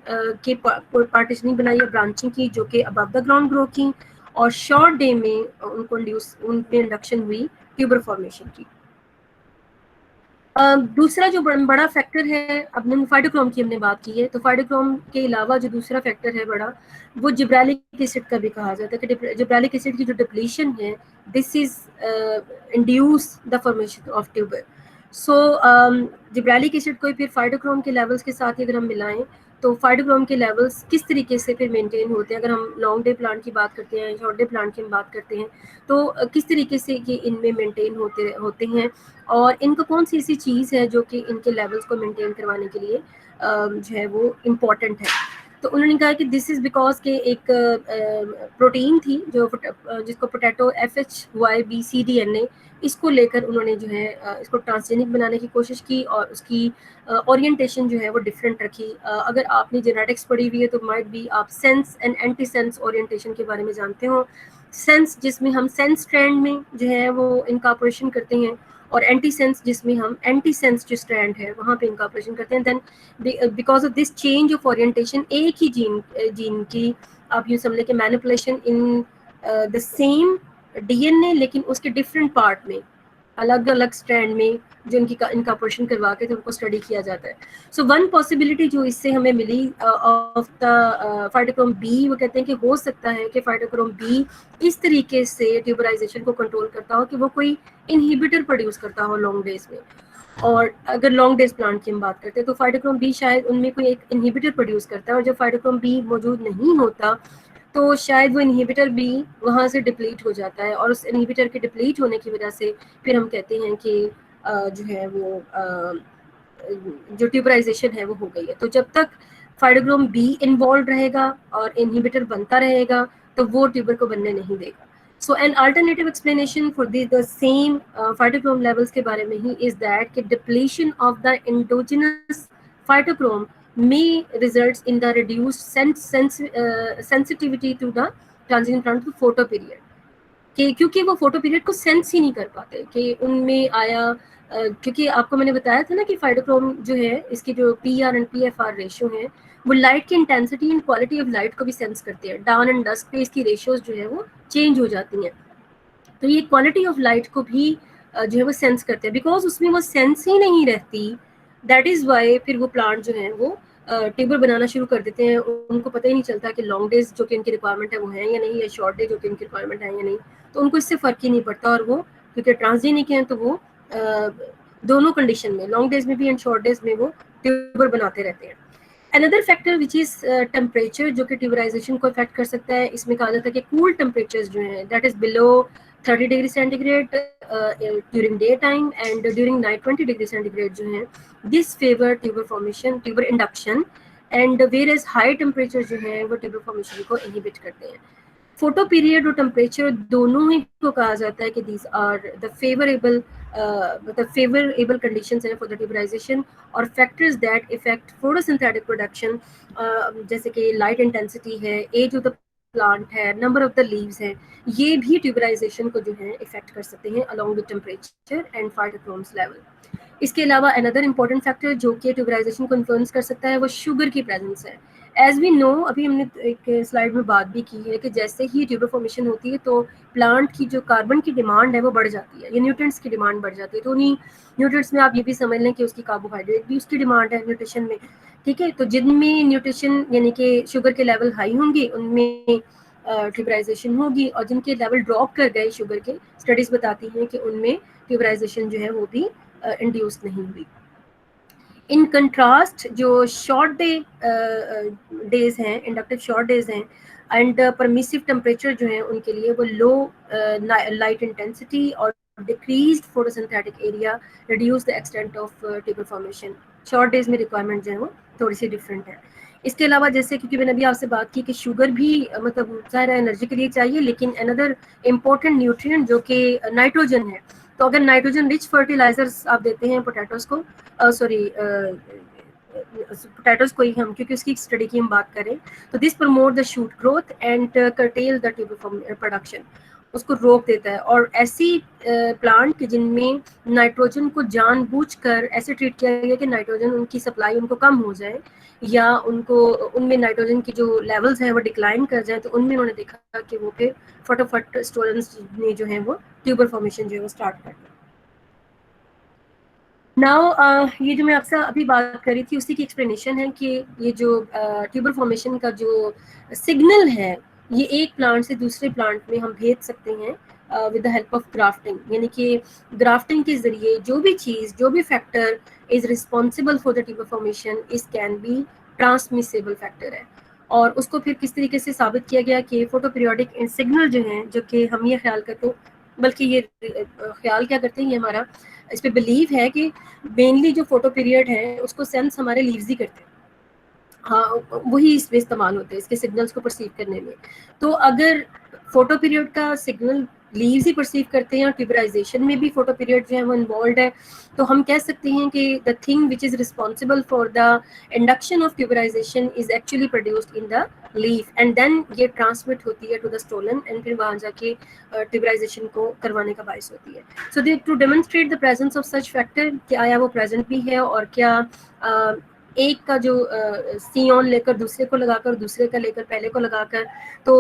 की पार्टीशनिंग बनाई है, ब्रांचिंग की, जो कि अबव द ग्राउंड ग्रो की, और शॉर्ट डे में उनमें इंडक्शन हुई ट्यूबर फॉर्मेशन की। दूसरा जो बड़ा फैक्टर है, अब हमने फाइटोक्रोम की हमने बात की है, तो फाइटोक्रोम के अलावा जो दूसरा फैक्टर है बड़ा, वो जिब्रेलिक एसिड का भी कहा जाता है कि जिब्रेलिक एसिड की जो डिप्लीशन है, this is induce the formation of tuber. So gibberellic acid को फिर फाइटोक्रोम के लेवल्स के साथ ही अगर हम मिलाएं, तो फाइटोक्रोम के लेवल्स किस तरीके से फिर मेंटेन होते हैं, अगर हम लॉन्ग डे प्लांट की बात करते हैं, शॉर्ट डे प्लांट की हम बात करते हैं, तो किस तरीके से ये इनमें मेंटेन होते हैं, और इनको कौन सी ऐसी चीज़ है जो कि इनके लेवल्स को मेंटेन करवाने के लिए जो है वो इम्पॉर्टेंट है। तो उन्होंने कहा कि दिस इज़ बिकॉज के एक प्रोटीन थी जो जिसको पोटैटो FHYBCDNA, इसको लेकर उन्होंने जो है इसको ट्रांसजेनिक बनाने की कोशिश की, और उसकी ओरिएंटेशन जो है वो डिफरेंट रखी। अगर आपने जेनेटिक्स पढ़ी हुई है तो माइट भी आप sense and anti sense orientation के बारे में जानते हो। सेंस जिसमें हम सेंस स्ट्रैंड में जो है वो इनकॉर्पोरेशन करते हैं, और एंटी सेंस जिसमें हम एंटी सेंस जो स्ट्रैंड है वहाँ पे इनकॉर्पोरेशन करते हैं। Then because of this change of orientation, एक ही जीन की आप यूँ समझ लें कि manipulation in the same DNA, लेकिन उसके डिफरेंट पार्ट में अलग अलग स्ट्रैंड में जो इनकी इनकॉर्पोरेशन करवा के तो उनको स्टडी किया जाता है। सो वन पॉसिबिलिटी जो इससे हमें मिली ऑफ द फाइटोक्रोम बी, वो कहते हैं कि हो सकता है कि फाइटोक्रोम बी इस तरीके से ट्यूबराइजेशन को कंट्रोल करता हो कि वो कोई इनहिबिटर प्रोड्यूस करता हो लॉन्ग डेज में। और अगर लॉन्ग डेज प्लांट की हम बात करते हैं तो फाइटोक्रोम बी शायद उनमें कोई एक इनहिबिटर प्रोड्यूस करता है, और जब फाइटोक्रोम बी मौजूद नहीं होता तो शायद वो इनहिबिटर भी वहाँ से डिप्लीट हो जाता है, और उस इनहिबिटर के डिप्लीट होने की वजह से फिर हम कहते हैं कि जो है वो जो ट्यूबराइजेशन है वो हो गई है। तो जब तक फाइटोक्रोम बी इन्वॉल्व रहेगा और इनहिबिटर बनता रहेगा तो वो ट्यूबर को बनने नहीं देगा। So an alternative explanation for the same phytochrome levels के बारे में ही इज दैट कि depletion of the endogenous phytochrome may results in the reduced sensitivity to the transition plant to photo period, कि क्योंकि वो फोटो पीरियड को सेंस ही नहीं कर पाते कि उनमें आया क्योंकि आपको मैंने बताया था ना कि फाइटोक्रोम जो है इसकी जो PR एंड PFR रेशियो है वो लाइट की intensity and quality of light को भी सेंस करती है। डाउन एंड डस्क पे इसकी रेशियोज जो है वो चेंज हो जाती हैं, तो ये क्वालिटी ऑफ लाइट को भी जो है वो सेंस करते हैं, बिकॉज उसमें वो सेंस ही नहीं रहती, दैट इज़ वाई फिर वो प्लांट जो है वो ट्यूबर बनाना शुरू कर देते हैं। उनको पता ही नहीं चलता कि लॉन्ग डेज जो कि इनकी रिक्वायरमेंट है वो है या नहीं, या शॉर्ट डे जो कि इनकी रिक्वायरमेंट है या नहीं, तो उनको इससे फ़र्क ही नहीं पड़ता, और वो क्योंकि ट्रांसजेनिक हैं तो वो दोनों कंडीशन में, लॉन्ग डेज में भी एंड शॉर्ट डेज में वो ट्यूबर बनाते रहते हैं। Another factor which is temperature, जो कि ट्यूबराइजेशन को अफेक्ट कर सकता है। इसमें कहा जाता है कि कूल टेम्परेचर्स जो हैं that is below 30 degree centigrade during day time and during night 20 degree centigrade जो है, this favour tuber formation, tuber induction, and whereas high temperature जो है वो ट्यूबर फॉर्मेशन को इनहिबिट करते हैं। फोटो पीरियड और टेम्परेचर दोनों ही को कहा जाता है कि दीज आर द फेवरेबल मतलब फेवरेबल कंडीशंस हैं फॉर द ट्यूबराइजेशन, और factors that effect photosynthetic production, जैसे कि लाइट इंटेंसिटी है, एज ऑफ द प्लांट है, नंबर ऑफ द लीव्स है, ये भी ट्यूबराइजेशन को जो है इफेक्ट कर सकते हैं along with temperature and phytochromes level. इसके अलावा अनदर इंपॉर्टेंट फैक्टर जो कि ट्यूबराइजेशन को इन्फ्लुएंस कर सकता है वो शुगर की प्रेजेंस है। एज वी नो, अभी हमने एक स्लाइड में बात भी की है कि जैसे ही ट्यूबर फॉर्मेशन होती है तो प्लांट की जो कार्बन की डिमांड है वो बढ़ जाती है, या न्यूट्रिएंट्स की डिमांड बढ़ जाती है। तो उन्हीं न्यूट्रिएंट्स में आप ये भी समझ लें कि उसकी कार्बोहाइड्रेट भी उसकी डिमांड है न्यूट्रिशन में, ठीक है। तो जिनमें न्यूट्रिशन यानी कि शुगर के लेवल हाई होंगे उनमें ट्यूबराइजेशन होगी, और जिनके लेवल ड्रॉप कर गए शुगर के, स्टडीज़ बताती हैं कि उनमें ट्यूबराइजेशन जो है वो भी इंड्यूस नहीं हुई। इन कंट्रास्ट जो शॉर्ट डेज हैं, इंडक्टिव शॉर्ट डेज हैं, एंड परमिसिव टेम्परेचर जो है उनके लिए वो लो लाइट इंटेंसिटी और decreased photosynthetic area reduce the extent of tuber formation. Short days में रिक्वायरमेंट जो है वो थोड़ी सी डिफरेंट है। इसके अलावा जैसे, क्योंकि मैंने अभी आपसे बात की कि शुगर भी मतलब ज़ाहिर है एनर्जी के लिए चाहिए, लेकिन अनदर इम्पोर्टेंट न्यूट्रिएंट जो कि नाइट्रोजन है, तो अगर नाइट्रोजन रिच फर्टिलाइजर्स आप देते हैं पोटैटोज को, सॉरी पोटैटोज को ही हम, क्योंकि उसकी स्टडी की हम बात करें, तो this promote the shoot growth and cartel the tuber production, उसको रोक देता है। और ऐसी प्लांट के जिनमें नाइट्रोजन को जानबूझकर ऐसे ट्रीट किया गया कि नाइट्रोजन उनकी सप्लाई उनको कम हो जाए, या उनको उनमें नाइट्रोजन की जो लेवल्स हैं वो डिक्लाइन कर जाए, तो उनमें उन्होंने देखा कि वो फिर फटाफट स्टोरेंस में जो है वो ट्यूबर फॉर्मेशन जो है वो स्टार्ट कर दिया। नाउ ये जो मैं आपसे अभी बात कर रही थी उसी की एक्सप्लेनेशन है कि ये जो ट्यूबर फॉर्मेशन का जो सिग्नल है, ये एक प्लांट से दूसरे प्लांट में हम भेज सकते हैं with the help of grafting, यानी कि ग्राफ्टिंग के जरिए जो भी चीज़, जो भी factor is responsible for the tuber formation is can be transmissible factor है। और उसको फिर किस तरीके से साबित किया गया कि फोटो पीरियोडिक सिग्नल जो हैं, जो कि हम ये ख्याल करते हैं, बल्कि ये ख्याल क्या करते हैं, ये हमारा इस पे बिलीव है कि मेनली जो फोटो पीरियड है उसको सेंस हमारे लीव्स ही करते हैं, हाँ वही इसमें इस्तेमाल होते हैं इसके सिग्नल्स को परसीव करने में। तो अगर फोटो पीरियड का सिग्नल लीव्स ही परसीव करते हैं और ट्यूबराइजेशन में भी फोटो पीरियड जो है वो इन्वॉल्व है, तो हम कह सकते हैं कि the thing which is responsible for the induction of tuberization is actually produced in the leaf, and then ये ट्रांसमिट होती है टू द स्टोलन, एंड फिर वहाँ जाके ट्यूबराइजेशन को करवाने का बायस होती है। So they to demonstrate the presence of such factor, कि आया वो प्रेजेंट भी है, और क्या एक का जो सियोन लेकर दूसरे को लगाकर, दूसरे का लेकर पहले को लगाकर, तो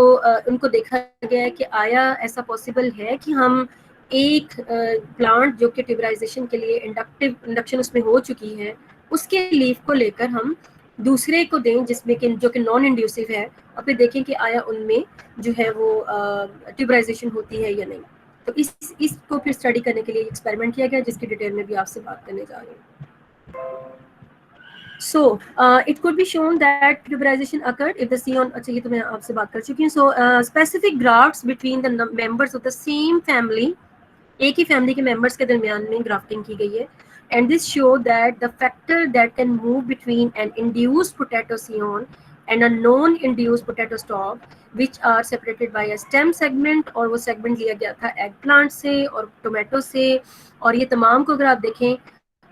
उनको देखा गया है कि आया ऐसा पॉसिबल है कि हम एक प्लांट जो कि ट्यूबराइजेशन के लिए इंडक्शन उसमें हो चुकी है, उसके लीफ को लेकर हम दूसरे को दें जिसमें कि जो कि नॉन इंड्यूसिव है, और फिर देखें कि आया उनमें जो है वो ट्यूबराइजेशन होती है या नहीं। तो इसको फिर स्टडी करने के लिए एक्सपेरिमेंट किया गया, जिसकी डिटेल में भी आपसे बात करने जा रही हूँ। So it could be shown that tuberization occurred if the scion, अच्छा ये तो मैं आपसे बात कर चुकी हूँ। So specific grafts between the members of the same family, एक ही फैमिली के मेंबर्स के दरमियान में ग्राफ्टिंग की गई है, and this show that the factor that can move between an induced potato scion and a non-induced potato stalk, which are separated by a stem segment, और वो segment लिया गया था एग प्लांट से और टोमेटो से, और ये तमाम को अगर आप देखें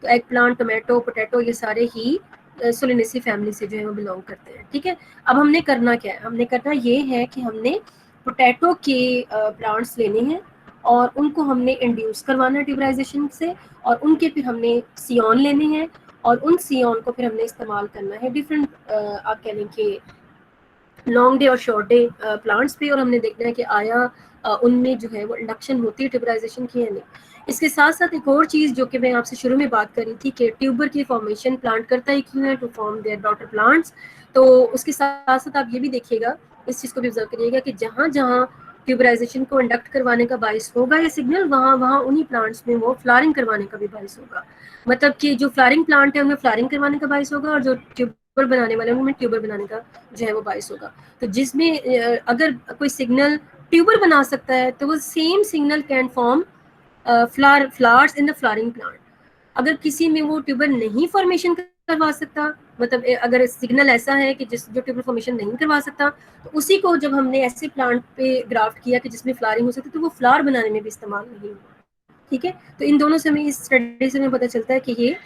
तो एग प्लांट, टोमेटो, पोटैटो, ये सारे ही सोलेनेसी फैमिली से जो है वो बिलोंग करते हैं, ठीक है। अब हमने करना क्या है, हमने करना ये है कि हमने पोटैटो के प्लांट्स लेने हैं और उनको हमने इंड्यूस करवाना है ट्यूबराइजेशन से, और उनके फिर हमने सियोन लेने हैं, और उन सियोन को फिर हमने इस्तेमाल करना है डिफरेंट आप कह लें कि लॉन्ग डे और शॉर्ट डे प्लांट्स पे, और हमने देखना है कि आया उनमें जो है वो इंडक्शन होती है ट्यूबराइजेशन की या नहीं। इसके साथ साथ एक और चीज़ जो कि मैं आपसे शुरू में बात कर रही थी कि ट्यूबर की फॉर्मेशन प्लांट करता ही क्यों है, to form their daughter plants. तो उसके साथ साथ आप ये भी देखिएगा, इस चीज़ को भी ऑब्जर्व करिएगा कि जहाँ जहाँ ट्यूबराइजेशन को इंडक्ट करवाने का बाइस होगा ये सिग्नल, वहाँ वहाँ उन्हीं प्लांट्स में वो फ्लावरिंग करवाने का भी बाइस होगा। मतलब कि जो फ्लावरिंग प्लांट है उनमें फ्लावरिंग करवाने का बाइस होगा, और जो ट्यूबर बनाने वाले उनमें ट्यूबर बनाने का जो है वो बाइस होगा। तो जिसमें अगर कोई सिग्नल ट्यूबर बना सकता है तो वो same signal can form flowers in the flowering plant. अगर किसी में वो ट्यूबर नहीं फॉर्मेशन करवा सकता, मतलब अगर सिग्नल ऐसा है कि जो ट्यूबर फॉर्मेशन नहीं करवा सकता, तो उसी को जब हमने ऐसे प्लांट पे ग्राफ्ट किया कि जिसमें फ्लावरिंग हो सकती, तो वो फ्लावर बनाने में भी इस्तेमाल नहीं हुआ। ठीक है, तो इन दोनों से हमें, इस स्टडी से हमें पता चलता है कि ये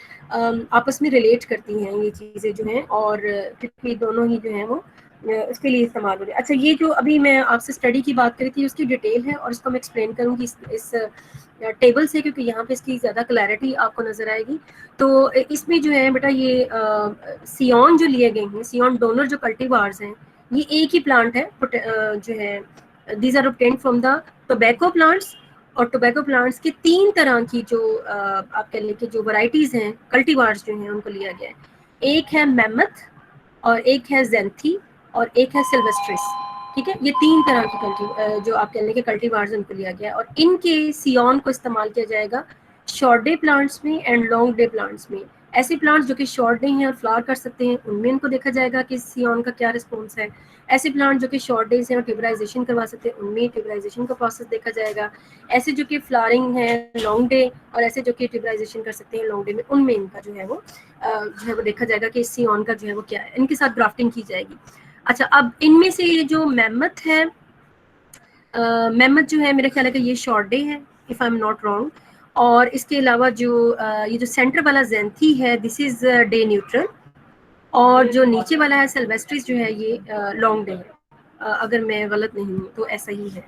आपस में रिलेट करती हैं ये चीज़ें जो हैं, और क्योंकि दोनों ही जो हैं वो उसके लिए इस्तेमाल हो रहे हैं। अच्छा, ये जो अभी मैं आपसे स्टडी की बात करी थी उसकी डिटेल है, और इसको मैं एक्सप्लेन करूँगी इस टेबल से, क्योंकि यहाँ पे इसकी ज़्यादा क्लैरिटी आपको नज़र आएगी। तो इसमें जो है बेटा ये सियोन जो लिए गए हैं, सियोन डोनर जो कल्टीवार्स हैं, ये एक ही प्लांट है जो है, these are obtained from the tobacco plants. और टोबैको प्लांट्स की 3 तरह की जो आप कह लें कि जो वैरायटीज़ हैं, कल्टीवार्स जो हैं, उनको लिया गया है। एक है मैमथ, और एक है ज़ेंथी, और एक है सिल्वेस्ट्रिस। ठीक है, ये 3 तरह की जो आप कह लें कि कल्टीवार्स उनको लिया गया है, और इनके सियोन को इस्तेमाल किया जाएगा शॉर्ट डे प्लांट्स में एंड लॉन्ग डे प्लांट्स में। ऐसे प्लांट्स जो कि शॉर्ट डे हैं और फ्लावर कर सकते हैं, उनमें इनको देखा जाएगा कि सियोन का क्या रिस्पॉन्स है। ऐसे प्लांट जो कि शॉर्ट डेज हैं और ट्यूबराइजेशन करवा सकते हैं, उनमें ट्यूबराइजेशन का प्रोसेस देखा जाएगा। ऐसे जो कि फ्लावरिंग है लॉन्ग डे, और ऐसे जो कि ट्यूबराइजेशन कर सकते हैं लॉन्ग डे में, उनमें इनका जो है वो देखा जाएगा कि सियोन का जो है वो क्या है, इनके साथ ग्राफ्टिंग की जाएगी। अच्छा, अब इनमें से ये जो मेमथ है, मेमथ जो है मेरा ख्याल है कि ये शॉर्ट डे है, if I am not wrong. और इसके अलावा जो ये जो सेंटर वाला ज़ेंथी है, दिस इज़ डे न्यूट्रल। और जो नीचे वाला है सिल्वेस्ट्रिस जो है, ये लॉन्ग डे है, अगर मैं गलत नहीं हूँ तो ऐसा ही है।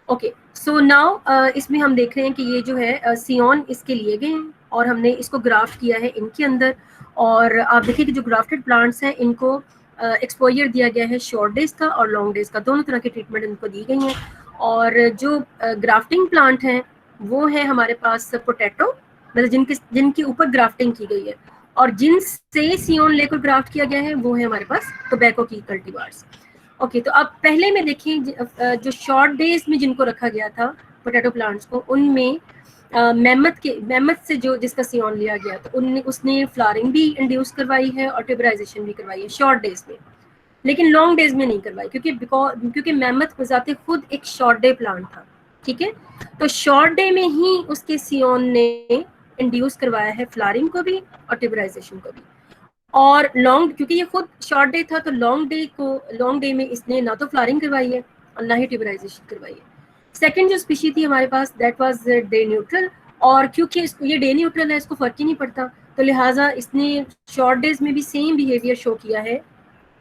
ओके, सो नाउ इसमें हम देख रहे हैं कि ये जो है सियोन इसके लिए गए हैं, और हमने इसको ग्राफ्ट किया है इनके अंदर। और आप देखिए कि जो ग्राफ्टेड प्लांट्स हैं इनको एक्सपोजर दिया गया है शॉर्ट डेज का और लॉन्ग डेज का, दोनों तरह की ट्रीटमेंट इनको दी गई हैं। और जो ग्राफ्टिंग प्लांट हैं वो है हमारे पास पोटैटो, मतलब जिनके ऊपर ग्राफ्टिंग की गई है, और जिनसे सियोन लेकर ग्राफ्ट किया गया है वो है हमारे पास टोबैको की कल्टीवार्स। ओके, तो अब पहले में देखिए जो शॉर्ट डेज में जिनको रखा गया था पोटैटो प्लांट्स को, उनमें मेमथ से जो जिसका सियोन लिया गया, तो उसने फ्लावरिंग भी इंड्यूस करवाई है और ट्यूबराइजेशन भी करवाई है शॉर्ट डेज में, लेकिन लॉन्ग डेज में नहीं करवाई, क्योंकि मेमथ बजाते खुद एक शॉर्ट डे प्लांट था। ठीक है, तो शॉर्ट डे में ही उसके सियोन ने इंड्यूस करवाया है फ्लावरिंग को भी और ट्यूबराइजेशन को भी। और लॉन्ग, क्योंकि ये खुद शॉर्ट डे था, तो लॉन्ग डे में इसने ना तो फ्लावरिंग करवाई है और ना ही ट्यूबराइजेशन करवाई है। सेकंड जो स्पीशी थी हमारे पास, दैट वाज डे न्यूट्रल। और क्योंकि ये डे न्यूट्रल है, इसको फर्क ही नहीं पड़ता, तो लिहाजा इसने शॉर्ट डेज में भी सेम बिहेवियर शो किया है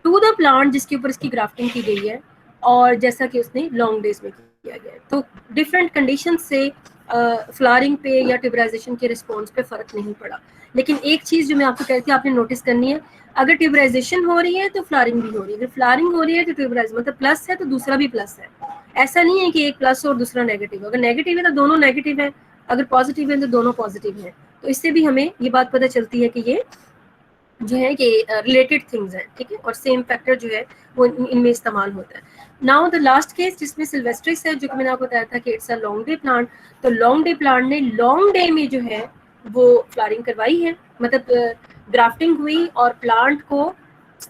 टू द प्लांट जिसके ऊपर इसकी ग्राफ्टिंग की गई है, और जैसा कि उसने लॉन्ग डेज में किया गया है। तो डिफरेंट कंडीशन से फ्लावरिंग पे या ट्यूबराइजेशन के रिस्पॉन्स पे फर्क नहीं पड़ा। लेकिन एक चीज़ जो मैं आपको कहती हूँ आपने नोटिस करनी है, अगर ट्यूबराइजेशन हो रही है तो फ्लावरिंग भी हो रही है, अगर फ्लावरिंग हो रही है तो ट्यूबराइज, मतलब प्लस है तो दूसरा भी प्लस है। ऐसा नहीं है कि एक प्लस और दूसरा नेगेटिव, अगर नेगेटिव है तो दोनों नेगेटिव है, अगर पॉजिटिव है तो दोनों पॉजिटिव है। तो इससे भी हमें ये बात पता चलती है कि ये जो है कि रिलेटेड थिंग्स हैं। ठीक है, और सेम फैक्टर जो है वो इनमें इस्तेमाल होता है। नाउ द लास्ट केस जिसमें सिल्वेस्ट्रिस है, जो कि मैंने आपको बताया था कि it's a long day plant, तो लॉन्ग डे प्लांट ने लॉन्ग डे में जो है वो फ्लावरिंग करवाई है, मतलब ग्राफ्टिंग हुई और प्लांट को